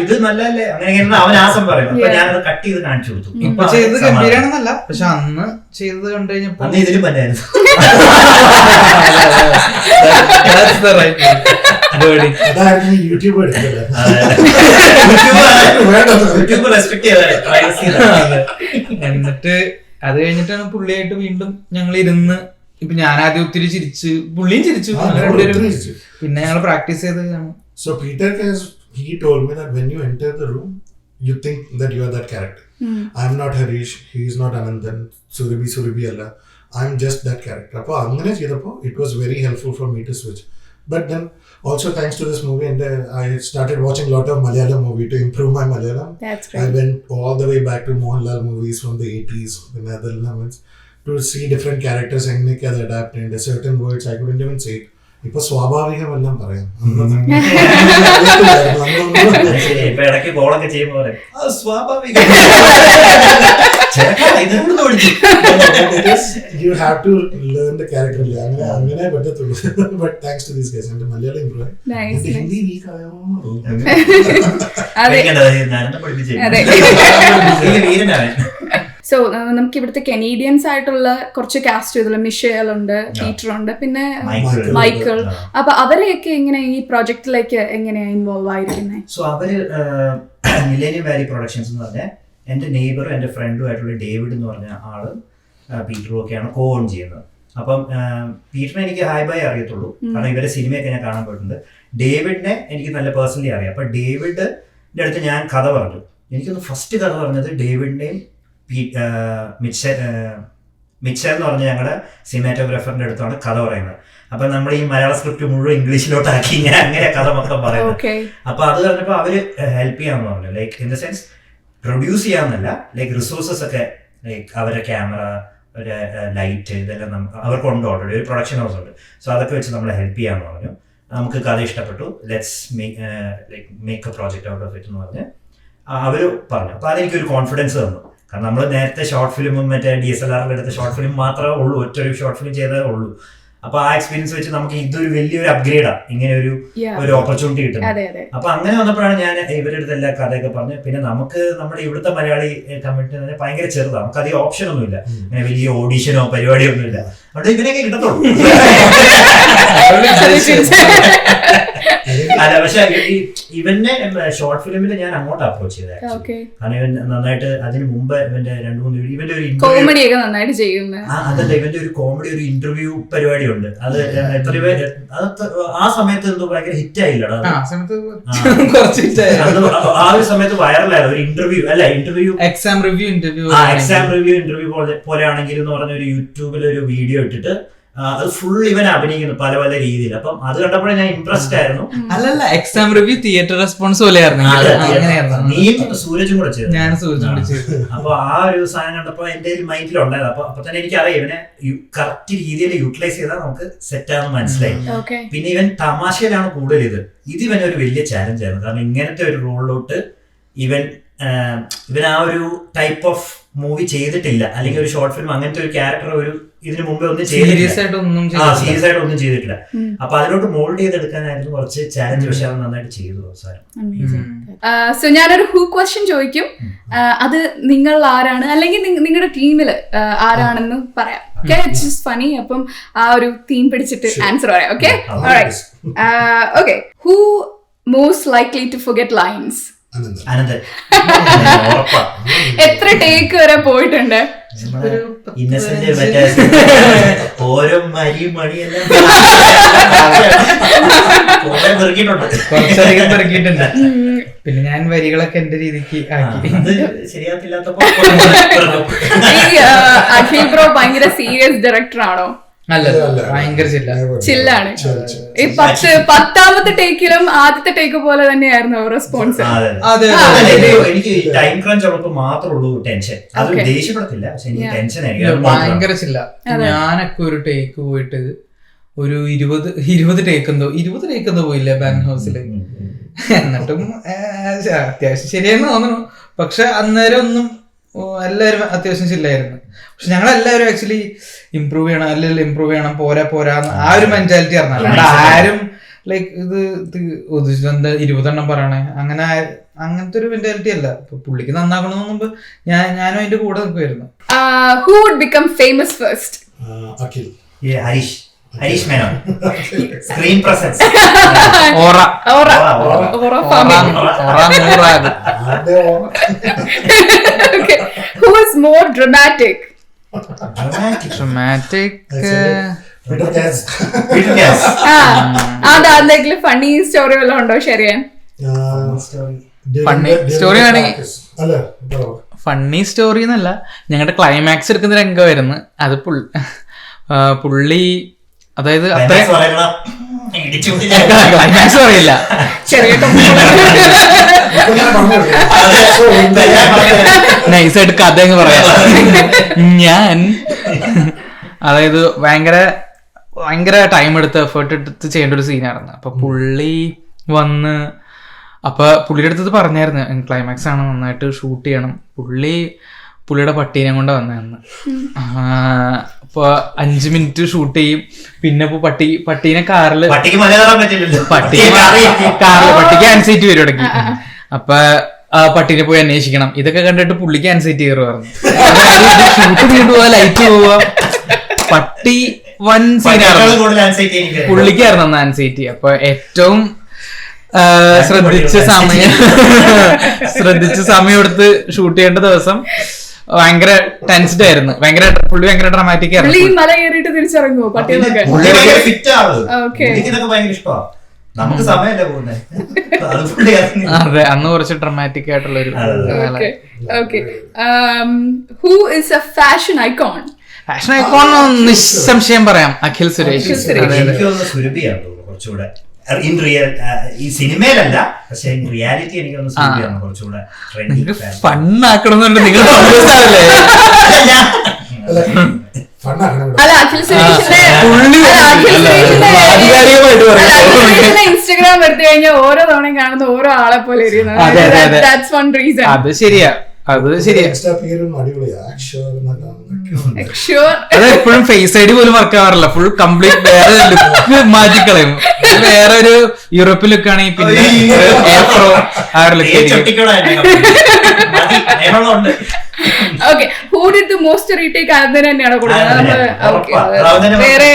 ഇത് നല്ലല്ലേ അങ്ങനെ അവൻ ആസം പറയും. അപ്പൊ ഞാനത് കട്ട് ചെയ്ത് കാണിച്ചു കൊടുത്തു. ഇപ്പൊ ചെയ്തത് ഗംഭീരാണെന്നല്ല, പക്ഷെ അന്ന് ചെയ്തത് കണ്ടു കഴിഞ്ഞപ്പോ അന്ന് ഇതിലും പറ്റായിരുന്നു. യൂട്യൂബ് എടുത്തത് എന്നിട്ട് അത് കഴിഞ്ഞിട്ടാണ് പുള്ളിയായിട്ട് വീണ്ടും ഞങ്ങൾ ഇരുന്ന്, ഇപ്പൊ ഞാൻ ആദ്യം ഒത്തിരി ചിരിച്ചു, പുള്ളിയും ചിരിച്ചു, പിന്നെ ഞങ്ങൾ പ്രാക്ടീസ് ചെയ്തതാണ്. So Peter, he told me that when you enter the room, you think that you are that character. I'm not Harish, he is not Anandan, Surabhi alla. I'm just that character. Appo angane cheyidappo it was very helpful for me to switch. But then also thanks to this movie, and I started watching a lot of Malayalam movie to improve my Malayalam. That's great. I went all the way back to Mohanlal movies from the 80s, the Netherlands, to see different characters and make that adapt and certain words I couldn't even say it. ഇപ്പൊ സ്വാഭാവികമെല്ലാം പറയാം. ഇപ്പൊ ഇടയ്ക്ക് കോളൊക്കെ ചെയ്യുമ്പോ സ്വാഭാവിക you have to learn the character. അങ്ങനെ പറ്റത്തുള്ളൂ. But thanks to these guys, and Malayalam improve. Nice. Hindi weak ആയോ? So നമുക്ക് ഇവിടുത്തെ കനേഡിയൻസ് ആയിട്ടുള്ള കുറച്ച് കാസ്റ്റ് ചെയ്തുള്ള മിഷേൽ ഉണ്ട്, പീറ്റർ ഉണ്ട്, പിന്നെ മൈക്കിൾ. അപ്പൊ അവരെയൊക്കെ എങ്ങനെ ഈ പ്രോജക്റ്റിലേക്ക് എങ്ങനെയാ ഇൻവോൾവ് ആയിരിക്കുന്നത്? സോ അവര് മില്ലേനിയം വാലി പ്രൊഡക്ഷൻസ് എന്ന് പറഞ്ഞാൽ എൻ്റെ നെയ്ബറും എൻ്റെ ഫ്രണ്ടും ആയിട്ടുള്ള ഡേവിഡ് എന്ന് പറഞ്ഞ ആള് പീറ്ററും ഒക്കെയാണ് ഓൺ ചെയ്യുന്നത്. അപ്പം പീറ്ററിനെ എനിക്ക് ഹായ് ബൈ അറിയത്തുള്ളൂ, കാരണം ഇവരെ സിനിമയൊക്കെ ഞാൻ കാണാൻ പോയിട്ടുണ്ട്. ഡേവിഡിനെ എനിക്ക് നല്ല പേഴ്സണലി അറിയാം. അപ്പം ഡേവിഡിന്റെ അടുത്ത് ഞാൻ കഥ പറഞ്ഞു. എനിക്കൊന്ന് ഫസ്റ്റ് കഥ പറഞ്ഞത് ഡേവിഡിന്റെയും മിച്ചർ എന്ന് പറഞ്ഞ ഞങ്ങളുടെ സിനിമാറ്റോഗ്രാഫറിന്റെ അടുത്താണ് കഥ പറയുന്നത്. അപ്പൊ നമ്മൾ ഈ മലയാള സ്ക്രിപ്റ്റ് മുഴുവൻ ഇംഗ്ലീഷിലോട്ടാക്കി ഞാൻ അങ്ങനെ കഥ മൊത്തം പറയുന്നത്. അപ്പൊ അത് പറഞ്ഞപ്പോൾ അവര് ഹെൽപ്പ് ചെയ്യാന്ന് പറഞ്ഞു. Like in the sense produce ചെയ്യാന്നല്ല, ലൈക്ക് റിസോഴ്സസ് ഒക്കെ, ലൈക്ക് അവരുടെ ക്യാമറ, ഒരു ലൈറ്റ്, ഇതെല്ലാം അവർക്ക് ഉണ്ട്, ഓൾറെഡി ഒരു പ്രൊഡക്ഷൻ ഹൗസ് ഉണ്ട്. സോ അതൊക്കെ വെച്ച് നമ്മളെ ഹെൽപ്പ് ചെയ്യാന്ന് പറഞ്ഞു. നമുക്ക് കഥ ഇഷ്ടപ്പെട്ടു, let's make A project out of it എന്ന് പറഞ്ഞ് അവര് പറഞ്ഞു. അപ്പൊ അതെനിക്കൊരു കോൺഫിഡൻസ് തന്നു. കാരണം നമ്മൾ നേരത്തെ ഷോർട്ട് ഫിലിമും മറ്റേ DSLR എടുത്ത ഷോർട്ട് ഫിലിം മാത്രമേ ഉള്ളൂ, ഒറ്റൊരു ഷോർട്ട് ഫിലിം ചെയ്തേ ഉള്ളൂ. അപ്പൊ ആ എക്സ്പീരിയൻസ് വെച്ച് നമുക്ക് ഇതൊരു വലിയൊരു അപ്ഗ്രേഡാ, ഇങ്ങനെ ഒരു ഓപ്പർച്യൂണിറ്റി കിട്ടുന്നത്. അപ്പൊ അങ്ങനെ വന്നപ്പോഴാണ് ഞാൻ ഇവരുടെ അടുത്ത് എല്ലാ കഥയൊക്കെ പറഞ്ഞ്. പിന്നെ നമുക്ക് നമ്മുടെ ഇവിടുത്തെ മലയാളി കമ്മ്യൂണിറ്റി ഭയങ്കര ചെറുതാണ്, നമുക്ക് അധികം ഓപ്ഷൻ ഒന്നുമില്ല, അങ്ങനെ വലിയ ഓഡീഷനോ പരിപാടിയോ ഒന്നുമില്ല. അതുകൊണ്ട് ഇവനെയൊക്കെ കിട്ടത്തുള്ളൂ. അല്ല, പക്ഷെ ഇവന്റെ ഷോർട്ട് ഫിലിമിൽ ഞാൻ അങ്ങോട്ട് അപ്രോച്ച് ചെയ്തത്. കാരണം ഇവൻ നന്നായിട്ട് അതിന് മുമ്പ് ഇവന്റെ 2-3 ഇവന്റെ ഒരു കോമഡി ഒക്കെ നന്നായിട്ട് ചെയ്യുന്നത്. അതല്ല, ഇവന്റെ ഒരു കോമഡി ഒരു ഇന്റർവ്യൂ പരിപാടി ഉണ്ട്. അത് എത്ര രൂപ ആ സമയത്ത് എന്തോ ഭയങ്കര ഹിറ്റ് ആയില്ലടാ. ആ ഒരു സമയത്ത് വൈറലായിരുന്നു ഒരു ഇന്റർവ്യൂ എക്സാം റിവ്യൂ പോലെയാണെങ്കിൽ എന്ന് പറഞ്ഞ ഒരു യൂട്യൂബിൽ ഒരു വീഡിയോ ഇട്ടിട്ട് അത് ഫുൾ ഇവൻ അഭിനയിക്കുന്നു പല പല രീതിയിൽ. അപ്പം അത് കണ്ടപ്പോഴേ ഞാൻ ഇംപ്രസ്ഡ് ആയിരുന്നു. അല്ലല്ല, എക്സാം റിവ്യൂ തിയേറ്റർ റെസ്പോൺസ് പോലെയായിരുന്നു. നീയും സൂരജും കൂടെ ചെയ്തു. ഞാൻ സൂരജും കൂടെ ചെയ്തു. അപ്പൊ ആ ഒരു സാധനം കണ്ടപ്പോ എന്റെ മൈൻഡിലുണ്ടായത്. അപ്പൊ തന്നെ എനിക്കറിയാം ഇവനെ കറക്റ്റ് രീതിയിൽ യൂട്ടിലൈസ് ചെയ്താൽ നമുക്ക് സെറ്റ് ആണെന്ന് മനസ്സിലായി. പിന്നെ ഇവൻ തമാശയിലാണ് കൂടുതൽ ഇത് ഇവൻ ഒരു വലിയ ചാലഞ്ച് ആയിരുന്നു. കാരണം ഇങ്ങനത്തെ ഒരു റോളിലോട്ട് ഇവൻ ആ ഒരു ടൈപ്പ് ഓഫ് മൂവി ചെയ്തിട്ടില്ല, അല്ലെങ്കിൽ ഒരു ഷോർട്ട് ഫിലിം അങ്ങനത്തെ ഒരു ക്യാരക്ടർ ഒരു ഇതിനു മുമ്പേ സീരിയസ് ആയിട്ട് ഒന്നും ചെയ്തിട്ടില്ല. അപ്പൊ അതിലോട്ട് മോൾഡ് ചെയ്തെടുക്കാനായിരുന്നു കുറച്ച് ചാലഞ്ച്. പക്ഷെ അത് നന്നായിട്ട് ചെയ്തു അവസാനം. സോ ഞാനൊരു ഹൂ ക്വസ്റ്റ്യൻ ചോദിക്കും. അത് നിങ്ങൾ ആരാണ് അല്ലെങ്കിൽ നിങ്ങളുടെ ടീമിൽ ആരാണെന്ന് പറയാം. ഫണി. അപ്പം ആ ഒരു തീം പിടിച്ചിട്ട് ആൻസർ പറയാം. Okay okay. Who most likely to forget lines? Ananthan. എത്ര ടേക്ക് വരെ പോയിട്ടുണ്ട്? ഓരോ മരിയും മണിയെല്ലാം പെറുക്കിയിട്ടുണ്ട്. പിന്നെ ഞാൻ വരികളൊക്കെ എന്റെ രീതിക്ക് ആക്കി. ശരിയാത്തില്ലാത്തപ്പോ അഖിൽ ബ്രോ ഭയങ്കര സീരിയസ് ഡയറക്ടർ ആണോ? ഭയങ്കര ചില്ലാണ്. ഈ 10ാമത്തെ ടേക്കിലും ആദ്യത്തെ ടേക്ക് പോലെ തന്നെയായിരുന്നു റെസ്പോൺസ്. എനിക്ക് ടൈം ക്രഞ്ച് ഉള്ളപ്പോ മാത്രമേ ഉള്ളൂ ടെൻഷൻ. അത് ദേഷ്യപ്പെടത്തില്ല, പക്ഷെ എനിക്ക് ടെൻഷൻ ഭയങ്കര ചില്ല. ഞാനൊക്കെ ഒരു ടേക്ക് പോയിട്ട് ഒരു 20 ടേക്ക് എന്തോ പോയില്ലേ ബാങ്ക് ഹൗസില്. എന്നിട്ടും അത്യാവശ്യം ശരിയെന്ന് തോന്നുന്നു. പക്ഷെ അന്നേരം ഒന്നും എല്ലാവരും അത്യാവശ്യം ചില്ലായിരുന്നു. പക്ഷെ ഞങ്ങളെല്ലാവരും ആക്ച്വലി ഇമ്പ്രൂവ് ചെയ്യണം, അല്ലെങ്കിൽ ഇമ്പ്രൂവ് ചെയ്യണം, പോരാന്ന് ആ ഒരു മെന്റാലിറ്റി ആയിരുന്നു. അല്ലാണ്ട് ആരും ലൈക്ക് ഇത് 20 പറയണേ അങ്ങനത്തെ ഒരു മെന്റാലിറ്റി അല്ല. പുള്ളിക്ക് നന്നാക്കണമെന്ന് മുമ്പ് ഞാനും അതിന്റെ കൂടെ നിൽക്കുമായിരുന്നു. Who would become famous first? Harish Menon. Screen presence. Who is more dramatic? അതെന്തെങ്കിലും ഫണ്ണി സ്റ്റോറി വല്ലതും ഉണ്ടോ ശരിയാൻ? ഫണ്ണി സ്റ്റോറി ആണെങ്കിൽ ഫണ്ണി സ്റ്റോറി എന്നല്ല, ഞങ്ങളുടെ ക്ലൈമാക്സ് എടുക്കുന്ന രംഗമായിരുന്നു അത്. പുള്ളി അതായത് ക്ലൈമാക്സ് പറയില്ല, നൈസായിട്ട് കഥ അങ്ങ് പറയാം. ഞാൻ അതായത് ഭയങ്കര ടൈം എടുത്ത് എഫേർട്ട് എടുത്ത് ചെയ്യേണ്ട ഒരു സീനായിരുന്നു. അപ്പൊ പുള്ളി വന്ന് പുള്ളിയുടെ അടുത്ത് പറഞ്ഞായിരുന്നു ക്ലൈമാക്സ് ആണ്, നന്നായിട്ട് ഷൂട്ട് ചെയ്യണം. പുള്ളിയുടെ പട്ടീനെ കൊണ്ട് വന്നതെന്ന്. അപ്പൊ 5 മിനിറ്റ് ഷൂട്ട് ചെയ്യും. പിന്നെ പട്ടീനെ പട്ടിക്ക് ആൻസൈറ്റി വരും ഇടയ്ക്ക്. അപ്പൊ ആ പട്ടീനെ പോയി അന്വേഷിക്കണം. ഇതൊക്കെ കണ്ടിട്ട് പുള്ളിക്ക് ആൻസൈറ്റി കയറുമായിരുന്നു. ഷൂട്ട് ചെയ്തിട്ട് പോവാ, ലൈറ്റ് പോവാ, പട്ടി വൻ സീനായിരുന്നു. പുള്ളിക്കായിരുന്നു അന്ന് ആൻസൈറ്റി. അപ്പൊ ഏറ്റവും ശ്രദ്ധിച്ച് സമയം എടുത്ത് ഷൂട്ട് ചെയ്യേണ്ട ദിവസം ഭയങ്കര ടെൻസ്ഡ് ആയിരുന്നു. പുള്ളി ഭയങ്കര ഡ്രാമാറ്റിക് ആയിരുന്നു. മല കയറിയിട്ട് തിരിച്ചിറങ്ങുമോ പട്ടികളൊക്കെ? അതെ, അന്ന് കുറച്ച് ഡ്രാമാറ്റിക് ആയിട്ടുള്ളൊരു. Who is a fashion icon? Fashion icon നിസ്സംശയം പറയാം അഖിൽ സുരേഷ്. കുറച്ചുകൂടെ ഈ സിനിമയിലല്ല, പക്ഷെ റിയാലിറ്റി എനിക്കൊന്ന് കുറച്ചുകൂടെ ഫണ്ണാക്കണമെന്നുണ്ട്. നിങ്ങൾ ഇൻസ്റ്റാഗ്രാം എടുത്തു കഴിഞ്ഞാൽ ഓരോ തവണയും കാണുന്ന ഓരോ ആളെ പോലെ അത് ശരിയാ. അതെപ്പോഴും ഫേസ് ഐഡി പോലും വർക്ക് ആവാറില്ല. ഫുൾ കംപ്ലീറ്റ് വേറെ ലുക്ക് മാറ്റിക്കളയും. വേറെ ഒരു യൂറോപ്യൻ ലുക്ക് ആണെങ്കിൽ പിന്നെ ഏപ്രോ ആ ഒരു look. Okay, who did the most retake? അതിന് തന്നെയാണ് കൊടുക്കുന്നത്. വേറെ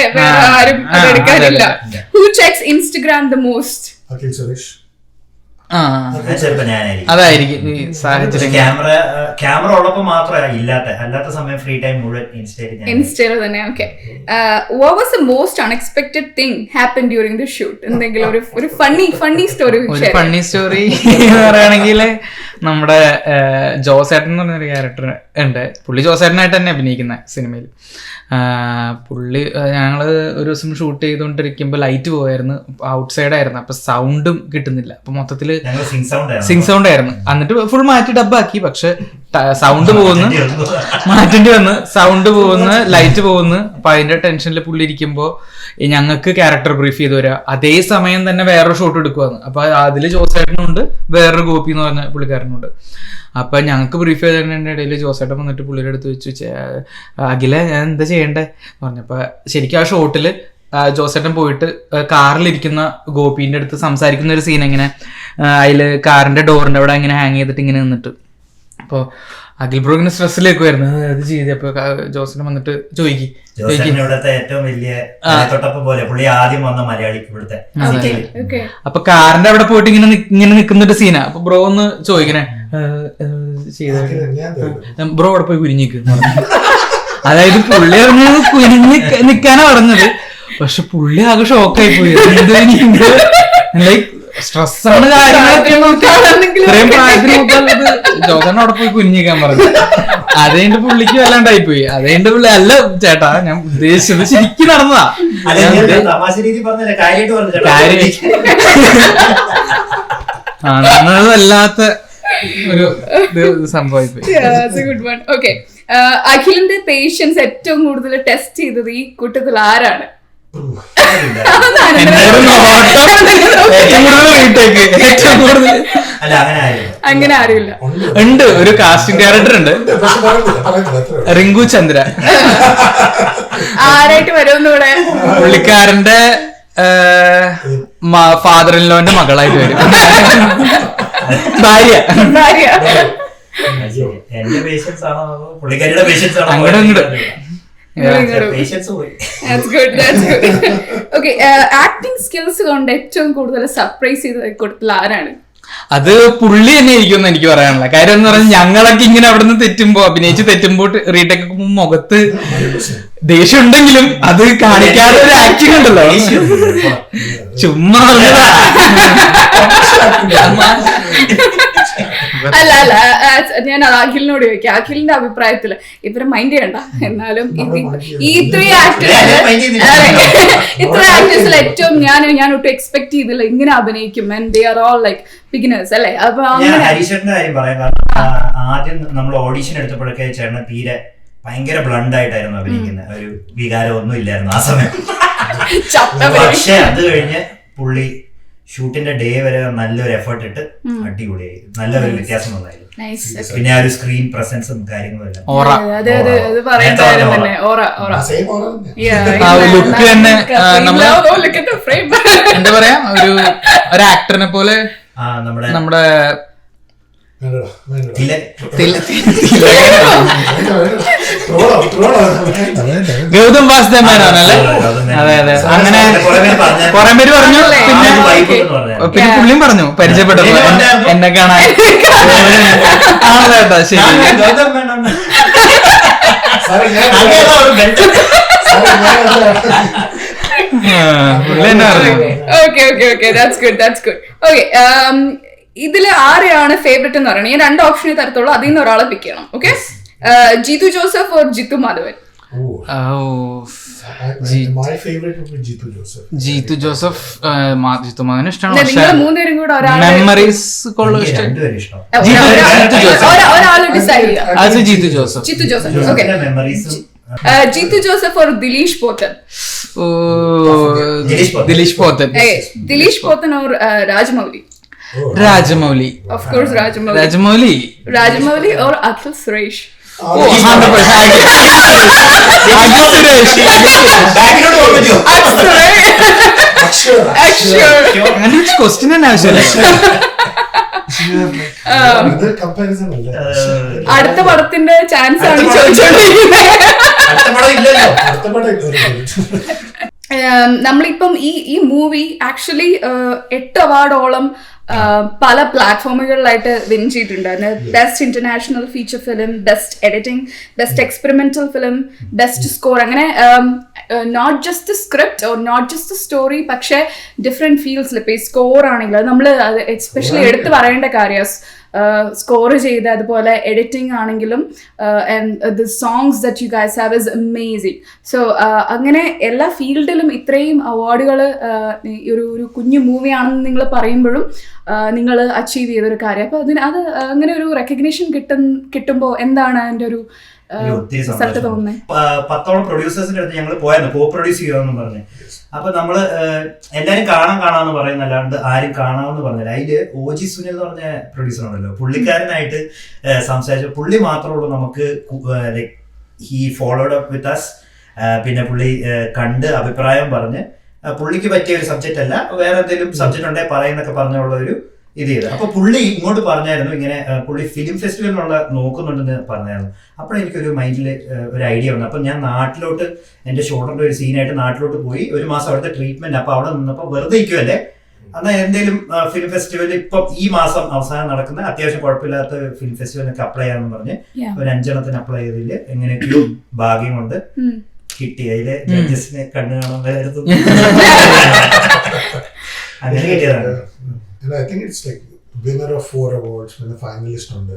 ആരും എടുക്കാനില്ല. Who checks Instagram the most? Akhil Suresh. ചിലപ്പോ ഞാനായിരിക്കും. അതായിരിക്കും ഈ സാഹചര്യം. ക്യാമറ ഉള്ളപ്പോ മാത്രമേ അല്ലാത്ത സമയം ഫ്രീ ടൈം മുഴുവൻ ഇൻസ്റ്റയിൽ തന്നെ. Okay, what was the most unexpected thing happen during the shoot? എന്തെങ്കിലും ഒരു ഫണ്ണി സ്റ്റോറി? ഒരു ഫണ്ണി സ്റ്റോറി പറയുകയാണെങ്കിൽ നമ്മുടെ ജോസേട്ടൻ എന്ന് പറഞ്ഞൊരു ക്യാരക്ടർ ഉണ്ട്. പുള്ളി ജോസേട്ടനായിട്ട് തന്നെ അഭിനയിക്കുന്ന സിനിമയിൽ. പുള്ളി ഞങ്ങള് ഒരു ദിവസം ഷൂട്ട് ചെയ്തുകൊണ്ടിരിക്കുമ്പോൾ ലൈറ്റ് പോയായിരുന്നു, ഔട്ട് സൈഡ് ആയിരുന്നു, അപ്പൊ സൗണ്ടും കിട്ടുന്നില്ല. അപ്പൊ മൊത്തത്തില് സിങ് സൗണ്ട് ആയിരുന്നു. എന്നിട്ട് ഫുൾ മാറ്റി ഡബ്ബാക്കി. പക്ഷെ സൗണ്ട് പോകുന്നു, മാറ്റേണ്ടി വന്ന്, സൗണ്ട് പോകുന്നു, ലൈറ്റ് പോകുന്നു. അപ്പൊ അതിന്റെ ടെൻഷനിൽ പുള്ളി ഇരിക്കുമ്പോ ഞങ്ങൾക്ക് ക്യാരക്ടർ ബ്രീഫ് ചെയ്ത് വരിക. അതേ സമയം തന്നെ വേറൊരു ഷോട്ട് എടുക്കുവാന്ന്. അപ്പൊ അതില് ജോസേട്ടനുണ്ട്, വേറൊരു ഗോപി എന്ന് പറഞ്ഞ പുള്ളിക്കാരനുണ്ട്. അപ്പൊ ഞങ്ങൾക്ക് ബ്രീഫ് ചെയ്തതിന്റെ ഇടയിൽ ജോസേട്ടൻ വന്നിട്ട് പുള്ളിയുടെ അടുത്ത് വെച്ച്, അഖില ഞാൻ എന്താ ചെയ്യണ്ടേ പറഞ്ഞപ്പോ ശരിക്കും ആ ഷോട്ടില് ജോസേട്ടൻ പോയിട്ട് കാറിലിരിക്കുന്ന ഗോപിന്റെ അടുത്ത് സംസാരിക്കുന്ന ഒരു സീൻ ഇങ്ങനെ അതില് കാറിന്റെ ഡോറിന്റെ അവിടെ ഇങ്ങനെ ഹാങ് ചെയ്തിട്ട് ഇങ്ങനെ നിന്നിട്ട്. അപ്പൊ അഖിൽ ബ്രോ ഇങ്ങനെ സ്ട്രെസ്സിലേക്ക് വരുന്നു. അത് ചെയ്തപ്പോ ജോസേട്ടൻ വന്നിട്ട് ചോദിക്കും, ഏറ്റവും വലിയ പോലെ പുള്ളി ആദ്യം വന്ന മലയാളി ഇവിടുത്തെ. അപ്പൊ കാറിന്റെ അവിടെ പോയിട്ട് ഇങ്ങനെ നിക്കുന്ന ഒരു സീനാ. അപ്പൊ ബ്രോ ഒന്ന് ചോദിക്കണേ ചെയ്ത ബ്രോ അവിടെ പോയി കുരിഞ്ഞിക്ക്. അതായത് പുള്ളി പറഞ്ഞത് കുരിഞ്ഞ് നിക്കാനാ പറഞ്ഞത്. പക്ഷെ പുള്ളി ആകെ ഷോക്കായി പോയി. ലൈക്ക് സ്ട്രെസ്സാണ് കാര്യങ്ങളൊക്കെ ഇത്രയും പ്രായത്തിന് നോക്കാനുള്ളത്. ജോസേട്ടൻ അവിടെ പോയി കുഞ്ഞിക്കാൻ പറഞ്ഞു. അതുകൊണ്ട് പുള്ളിക്ക് വല്ലാണ്ടായി പോയി. അതുകൊണ്ട് പുള്ളി അല്ല ചേട്ടാ ഞാൻ ഉദ്ദേശിച്ചത് ശരിക്കും നടന്നതാ. വല്ലാത്ത ഒരു സംഭവമായി പോയി. അഖിലിന്റെ പേഷ്യൻസ് ഏറ്റവും കൂടുതൽ ടെസ്റ്റ് ചെയ്തത് ഈ കൂട്ടത്തിൽ ആരാണ്? അങ്ങനെ ആരുമില്ല. ഉണ്ട്, ഒരു കാസ്റ്റിംഗ് ക്യാരക്ടർ ഉണ്ട്, റിങ്കു ചന്ദ്ര. ആരായിട്ട് വരുമെന്ന് ഇവിടെ? പുള്ളിക്കാരന്റെ ഫാദർ ഇൻ ലോന്റെ മകളായിട്ട് വരും. ഭാര്യ. അങ്ങോട്ട് ഇങ്ങോട്ട്. ആക്ടിംഗ് സ്കിൽസ് കൊണ്ട് ഏറ്റവും കൂടുതൽ സർപ്രൈസ് ചെയ്ത കൂട്ടത്തിൽ ആരാണ്? അത് പുള്ളി തന്നെ ഇരിക്കുമെന്ന് എനിക്ക് പറയാനുള്ള കാര്യം എന്ന് പറഞ്ഞാൽ ഞങ്ങളൊക്കെ ഇങ്ങനെ അവിടെ നിന്ന് അഭിനയിച്ച് തെറ്റുമ്പോ റീടേക്ക് മുഖത്ത് ദേഷ്യം ഉണ്ടെങ്കിലും അത് കാണിക്കാതെ ഒരു ആക്ടിങ് ഉണ്ടല്ലോ. ചുമ്മാ അല്ല ഞാൻ അഖിലിനോട് ചോദിക്കാം. അഖിലിന്റെ അഭിപ്രായത്തില് ഇവരെ മൈൻഡ് ചെയ്യണ്ട, എന്നാലും ഇത്രയും ആക്ടേഴ്സിൽ ഏറ്റവും ഞാൻ ഒട്ടും എക്സ്പെക്ട് ചെയ്തില്ല ഇങ്ങനെ അഭിനയിക്കും. And they are all like beginners അല്ലേ? അപ്പൊ ഹരീഷേട്ടന്റെ കാര്യം പറയാം. കാരണം ആദ്യം നമ്മൾ ഓഡീഷൻ എടുത്തപ്പോഴൊക്കെ ചേട്ടന് തീരെ ഭയങ്കര ബ്ലണ്ട് ആയിട്ടായിരുന്നു അഭിനയിക്കുന്നത്. ഒരു വികാരം ഒന്നും ഇല്ലായിരുന്നു ആ സമയം. പക്ഷെ അത് കഴിഞ്ഞ് പുള്ളി ഷൂട്ടിന്റെ ഡേ വരെ നല്ലൊരു എഫേർട്ട് ഇട്ട് അടിപൊളിയായി, നല്ലൊരു വ്യത്യാസം വന്നായിരുന്നു. പിന്നെ ആ ഒരു സ്ക്രീൻ പ്രസൻസും കാര്യങ്ങളും എല്ലാം ലുക്ക് തന്നെ എന്താ പറയാ, ഒരു ആക്ടറിനെ പോലെ നമ്മുടെ ഗൗതം വാസുദേവനാണല്ലേ? അതെ അതെ, അങ്ങനെ കുറെ പേര് പറഞ്ഞു. പിന്നെ പുള്ളിയും പറഞ്ഞു പരിചയപ്പെട്ടത് എന്നെ കാണാൻ. ആണല്ലോ, ശരി. പുള്ളി എന്നെ പറഞ്ഞു. ഇതില് ആരെയാണ് ഫേവറേറ്റ് എന്ന് പറയുന്നത്? ഞാൻ 2 ഓപ്ഷനെ തരത്തുള്ളൂ, അതിൽ നിന്ന് ഒരാളെ പിക്ക് ചെയ്യണം. Okay, Jeethu Joseph or Jithu Madhavan? ജിത്തു ജോസഫ്. ജിത്തു മാധവൻ ഇഷ്ടമാണ്. നിങ്ങൾ 3 പേരും കൂടെ മെമ്മറീസ് ഒരാൾ ഡിസൈഡ് ചെയ്യാം. Jeethu Joseph. Jithu Joseph. Okay, Jeethu Joseph or Dileesh Pothan? Dileesh Pothan. Dileesh Pothan or Rajamouli? Rajamouli. Of course, Rajamouli. Rajamouli or Akhil Suresh? 100%. Akhil Suresh. അങ്ങനെ ക്വസ്റ്റ്യൻ തന്നെ ആവശ്യമില്ല. അടുത്ത പടത്തിന്റെ ചാൻസ് ആണ് ചോദിച്ചോണ്ടിരിക്കുന്നത്. നമ്മളിപ്പം ഈ മൂവി ആക്ച്വലി 8 അവാർഡോളം പല പ്ലാറ്റ്ഫോമുകളിലായിട്ട് വിൻ ചെയ്തിട്ടുണ്ട്. Best international feature film, best editing, best experimental film, best score, അങ്ങനെ not just the script or not just the story, പക്ഷേ ഡിഫറെന്റ് ഫീൽഡ്സിൽ ഇപ്പോൾ ഈ സ്കോർ ആണെങ്കിൽ അത് നമ്മൾ എസ്പെഷ്യലി എടുത്തു പറയേണ്ട കാര്യം. സ്കോർ ചെയ്ത് അതുപോലെ എഡിറ്റിംഗ് ആണെങ്കിലും the songs that you guys have is amazing. So അങ്ങനെ എല്ലാ ഫീൽഡിലും ഇത്രയും അവാർഡുകൾ ഒരു കുഞ്ഞു മൂവിയാണെന്ന് നിങ്ങൾ പറയുമ്പോഴും നിങ്ങൾ അച്ചീവ് ചെയ്തൊരു കാര്യം. അപ്പോൾ അത് അങ്ങനെ ഒരു റെക്കഗ്നീഷൻ കിട്ടുമ്പോൾ എന്താണ് അതിൻ്റെ ഒരു ഒത്തിരി സന്തോഷം. 10ഓളം പ്രൊഡ്യൂസേഴ്സിന്റെ അടുത്ത് ഞങ്ങൾ പോയായിരുന്നു കോ പ്രൊഡ്യൂസ് ചെയ്യുമെന്ന് പറഞ്ഞു. അപ്പൊ നമ്മള് എല്ലാരും കാണാന്ന് പറയുന്നല്ലാണ്ട് ആരും കാണാമെന്ന് പറഞ്ഞില്ല. അതില് OG സുനിൽ എന്ന് പറഞ്ഞ പ്രൊഡ്യൂസർ ഉണ്ടല്ലോ, പുള്ളിക്കാരനായിട്ട് സംസാരിച്ചു. പുള്ളി മാത്രമേ ഉള്ളൂ നമുക്ക് he followed up with us. പിന്നെ പുള്ളി കണ്ട് അഭിപ്രായം പറഞ്ഞ് പുള്ളിക്ക് പറ്റിയ ഒരു സബ്ജക്റ്റ് അല്ല, വേറെ എന്തെങ്കിലും സബ്ജക്റ്റ് ഉണ്ടെങ്കിൽ പറയുന്നൊക്കെ പറഞ്ഞുള്ള ഒരു ഇത് ചെയ്ത്. അപ്പൊ പുള്ളി ഇങ്ങോട്ട് പറഞ്ഞായിരുന്നു ഇങ്ങനെ പുള്ളി ഫിലിം ഫെസ്റ്റിവലിനുള്ള നോക്കുന്നുണ്ടെന്ന് പറഞ്ഞായിരുന്നു. അപ്പോഴെനിക്കൊരു മൈൻഡിൽ ഒരു ഐഡിയ വന്നു. അപ്പൊ ഞാൻ നാട്ടിലോട്ട് എൻ്റെ ഷോൾഡറിന്റെ ഒരു സീനായിട്ട് നാട്ടിലോട്ട് പോയി 1 മാസം അവിടുത്തെ ട്രീറ്റ്മെന്റ്. അപ്പൊ അവിടെ നിന്നപ്പോൾ വെറുതെ ഇരിക്കുമല്ലേ, എന്നാൽ എന്തെങ്കിലും ഫിലിം ഫെസ്റ്റിവലിൽ ഇപ്പം ഈ മാസം അവസാനം നടക്കുന്ന അത്യാവശ്യം കുഴപ്പമില്ലാത്ത ഫിലിം ഫെസ്റ്റിവലിനൊക്കെ അപ്ലൈ ചെയ്യാമെന്ന് പറഞ്ഞ് ഒരു 5 എണ്ണത്തിന് അപ്ലൈ ചെയ്തതില് എങ്ങനെയൊക്കെയോ ഭാഗ്യം കൊണ്ട് കിട്ടി. അതില് ജഡ്ജസിനെ കണ്ണു കാണാൻ അങ്ങനെ കിട്ടിയതാണ്. And I think it's like winner of 4 awards, പിന്നെ ഫൈനലിസ്റ്റ് ഉണ്ട്.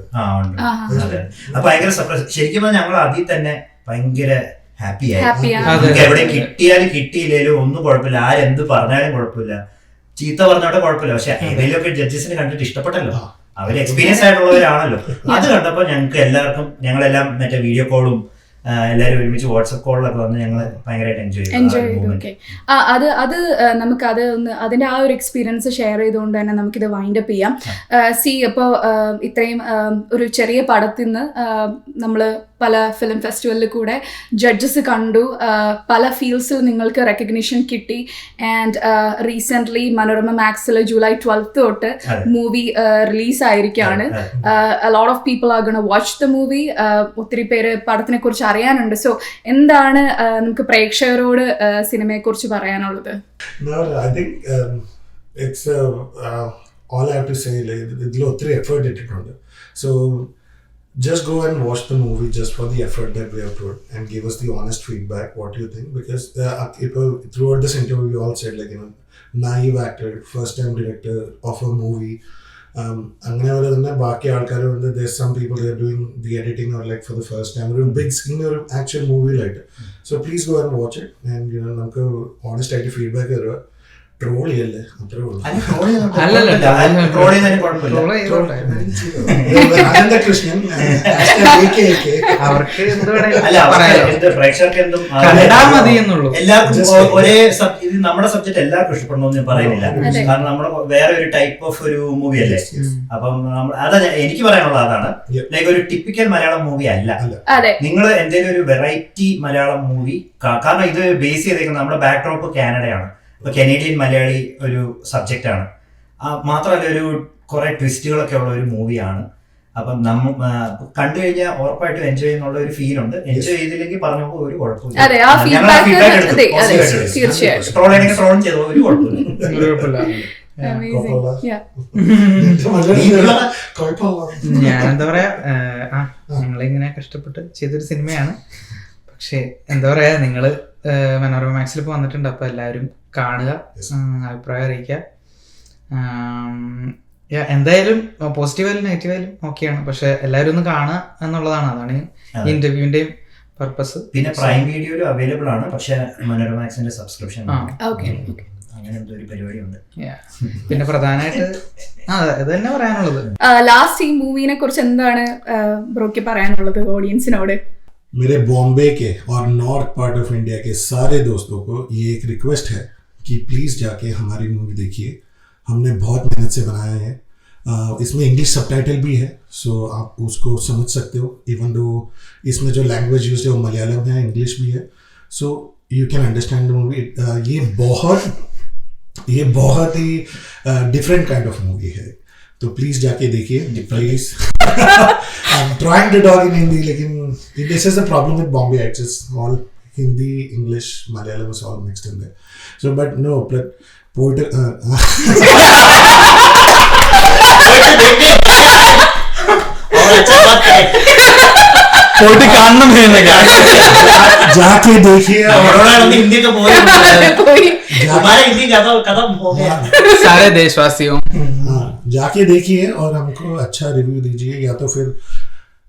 അപ്പൊ ഭയങ്കര സർപ്രൈസ്. ശരിക്കും പറഞ്ഞാൽ ഞങ്ങൾ അതിൽ തന്നെ ഭയങ്കര ഹാപ്പി ആയി. എവിടെ കിട്ടിയാലും കിട്ടിയില്ലേലും ഒന്നും കുഴപ്പമില്ല, ആരെന്ത് പറഞ്ഞാലും കുഴപ്പമില്ല, ചീത്ത പറഞ്ഞോട്ടെ കുഴപ്പമില്ല. പക്ഷെ ഏതെങ്കിലും ഒക്കെ ജഡ്ജസിനെ കണ്ടിട്ട് ഇഷ്ടപ്പെട്ടല്ലോ, അവര് എക്സ്പീരിയൻസ് ആയിട്ടുള്ളവരാണല്ലോ. അത് കണ്ടപ്പോ ഞങ്ങൾക്ക് എല്ലാവർക്കും, ഞങ്ങളെല്ലാം മറ്റേ വീഡിയോ കോളും എല്ലാവരും ഒരുമിച്ച് വാട്സ്ആപ്പ് കോളിലൊക്കെ വന്ന് ഞങ്ങൾ ഭയങ്കരമായിട്ട് എൻജോയ് ചെയ്തു. ഓക്കെ, അത് നമുക്കത് ഒന്ന് അതിൻ്റെ ആ ഒരു എക്സ്പീരിയൻസ് ഷെയർ ചെയ്തുകൊണ്ട് തന്നെ നമുക്കിത് വൈൻഡ് അപ്പ് ചെയ്യാം. അപ്പോൾ ഇത്രയും ഒരു ചെറിയ പടത്തിൽ നിന്ന് നമ്മൾ പല ഫിലിം ഫെസ്റ്റിവലിൽ കൂടെ ജഡ്ജസ് കണ്ടു, പല ഫീൽഡ്സിൽ നിങ്ങൾക്ക് റെക്കഗ്നിഷൻ കിട്ടി. ആൻഡ് റീസെൻ്റ്ലി മനോരമ മാക്സിൽ July 12th തൊട്ട് മൂവി റിലീസ് ആയിരിക്കുകയാണ്. a lot of people are going to watch the movie. ഒത്തിരി പേര് പടത്തിനെ കുറിച്ച് അറിയാനുണ്ട്. സോ എന്താണ് നമുക്ക് പ്രേക്ഷകരോട് സിനിമയെ കുറിച്ച് പറയാനുള്ളത്? No, I think it's all I have to say, ഇതിൽ ഒത്തിരി എഫേർട്ട് ഇട്ടിട്ടുണ്ട്. So just go and watch the movie just for the effort that we have put and give us the honest feedback. What do you think? Because throughout this interview we all said, like, you know, naive actor, first time director of a movie. അങ്ങനെ പോലെ തന്നെ ബാക്കി ആൾക്കാരുണ്ട്. There's some people they are doing the editing or like for the first time ഒരു big screen ഒരു actual മൂവിയിലായിട്ട്. So please go and watch it and you know നമുക്ക് honest ആയിട്ട് feedback തരുക. ട്രോൾ ചെയ്യല്ലേ, അത്രേ ഉള്ളൂ. അനന്തകൃഷ്ണൻ അവർക്ക് പ്രേക്ഷകർക്ക് എന്തും എല്ലാവർക്കും ഒരേ നമ്മുടെ സബ്ജക്ട് എല്ലാവർക്കും ഇഷ്ടപ്പെടണമെന്ന് ഞാൻ പറയുന്നില്ല. കാരണം നമ്മുടെ വേറെ ഒരു ടൈപ്പ് ഓഫ് ഒരു മൂവി അല്ലേ. അപ്പം അതാ എനിക്ക് പറയാനുള്ളത് അതാണ്. ലൈക്ക് ഒരു ടിപ്പിക്കൽ മലയാളം മൂവി അല്ല. നിങ്ങൾ എന്തെങ്കിലും ഒരു വെറൈറ്റി മലയാളം മൂവി, കാരണം ഇത് ബേസ് ചെയ്തേക്കുന്നത് നമ്മുടെ ബാക്ക്ഡ്രോപ്പ് കാനഡയാണ്. ഇപ്പൊ കനേഡിയൻ മലയാളി ഒരു സബ്ജക്റ്റ് ആണ്. മാത്രമല്ല ഒരു കുറെ ട്വിസ്റ്റുകളൊക്കെ ഉള്ള ഒരു മൂവിയാണ്. അപ്പം കണ്ടു കഴിഞ്ഞാൽ ഉറപ്പായിട്ടും എൻജോയ് ചെയ്യുന്നുള്ള ഒരു ഫീൽ ഉണ്ട്. എൻജോയ് ചെയ്തില്ലെങ്കിൽ പറഞ്ഞപ്പോൾ ഒരു കുഴപ്പമില്ല. ഞാനെന്താ പറയാ, ഞങ്ങളിങ്ങനെ കഷ്ടപ്പെട്ട് ചെയ്തൊരു സിനിമയാണ്. പക്ഷെ എന്താ പറയാ, നിങ്ങള് മനോരമ മാക്സിൽ ഇപ്പോൾ വന്നിട്ടുണ്ട്. അപ്പോൾ എല്ലാവരും കാണുക, അഭിപ്രായം അറിയിക്കുക. എന്തായാലും പോസിറ്റീവായാലും നെഗറ്റീവായാലും ഓക്കെയാണ്. പക്ഷെ എല്ലാവരും ഒന്ന് കാണുക എന്നുള്ളതാണ്, അതാണ് ഈ ഇന്റർവ്യൂവിന്റെയും പർപ്പസ്. പിന്നെ പ്രൈം വീഡിയോയിൽ അവൈലബിൾ ആണ്, പക്ഷെ മനോരമ മാക്സിന്റെ സബ്സ്ക്രിപ്ഷൻ അങ്ങനെ എന്തോ ഒരു പരിപാടി ഉണ്ട്. പിന്നെ പ്രധാനമായിട്ട് ഇത് തന്നെ പറയാനുള്ളത്. ലാസ്റ്റ് ഈ മൂവിനെ കുറിച്ച് എന്താണ് ബ്രോയ്ക്ക് പറയാനുള്ളത് ഓഡിയൻസിനോട്? मेरे बॉम्बे के और नॉर्थ पार्ट ऑफ इंडिया के सारे दोस्तों को ये एक रिक्वेस्ट है कि प्लीज़ जाके हमारी मूवी देखिए. हमने बहुत मेहनत से बनाया है. इसमें इंग्लिश सबटाइटल भी है, सो आप उसको समझ सकते हो. इवन दो इसमें जो लैंग्वेज यूज है वो मलयालम है, इंग्लिश भी है, so you can understand the movie. ये बहुत ही डिफरेंट काइंड ऑफ मूवी है, तो प्लीज़ जाके देखिए please. I'm trying to talk in Hindi, लेकिन this is the problem with Bombay. It's just all Hindi, English, Malayalam is all mixed in there. So, but no, but പോയിട്ട് പോയിട്ട് കാണണം എന്നൊക്കെ. जाके देखिए हिंदी तो बोल പോയി. हमारा हिंदी खत्म हो गया. सारे देशवासियों हाँ, जाके देखिए और हमको अच्छा रिव्यू दीजिए, या तो फिर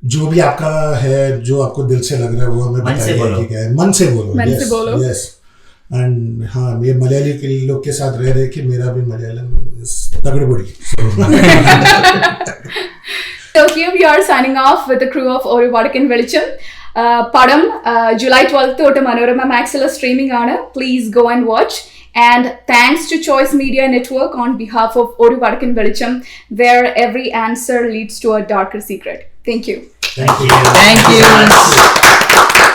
जो भी आपका है, जो आपको दिल से लग रहा है वो हमें मन से बताइए बोलो. कि क्या है. मन से बोलो. मन से बोलो. यस. एंड हाँ, ये मलयाली के लोग के साथ रह रहे कि मेरा भी मलयालम तगड़ पड़ी. So here we are signing off with the crew of Oru Vadakan Velicham. പടം July 12th തൊട്ട് മനോരമ മാക്സിൽ സ്ട്രീമിംഗ് ആണ്. Please go and watch. And thanks to Choice Media Network on behalf of Oru Vadakan Velicham, where every answer leads to a darker secret. Thank you. Thank you. Thank you.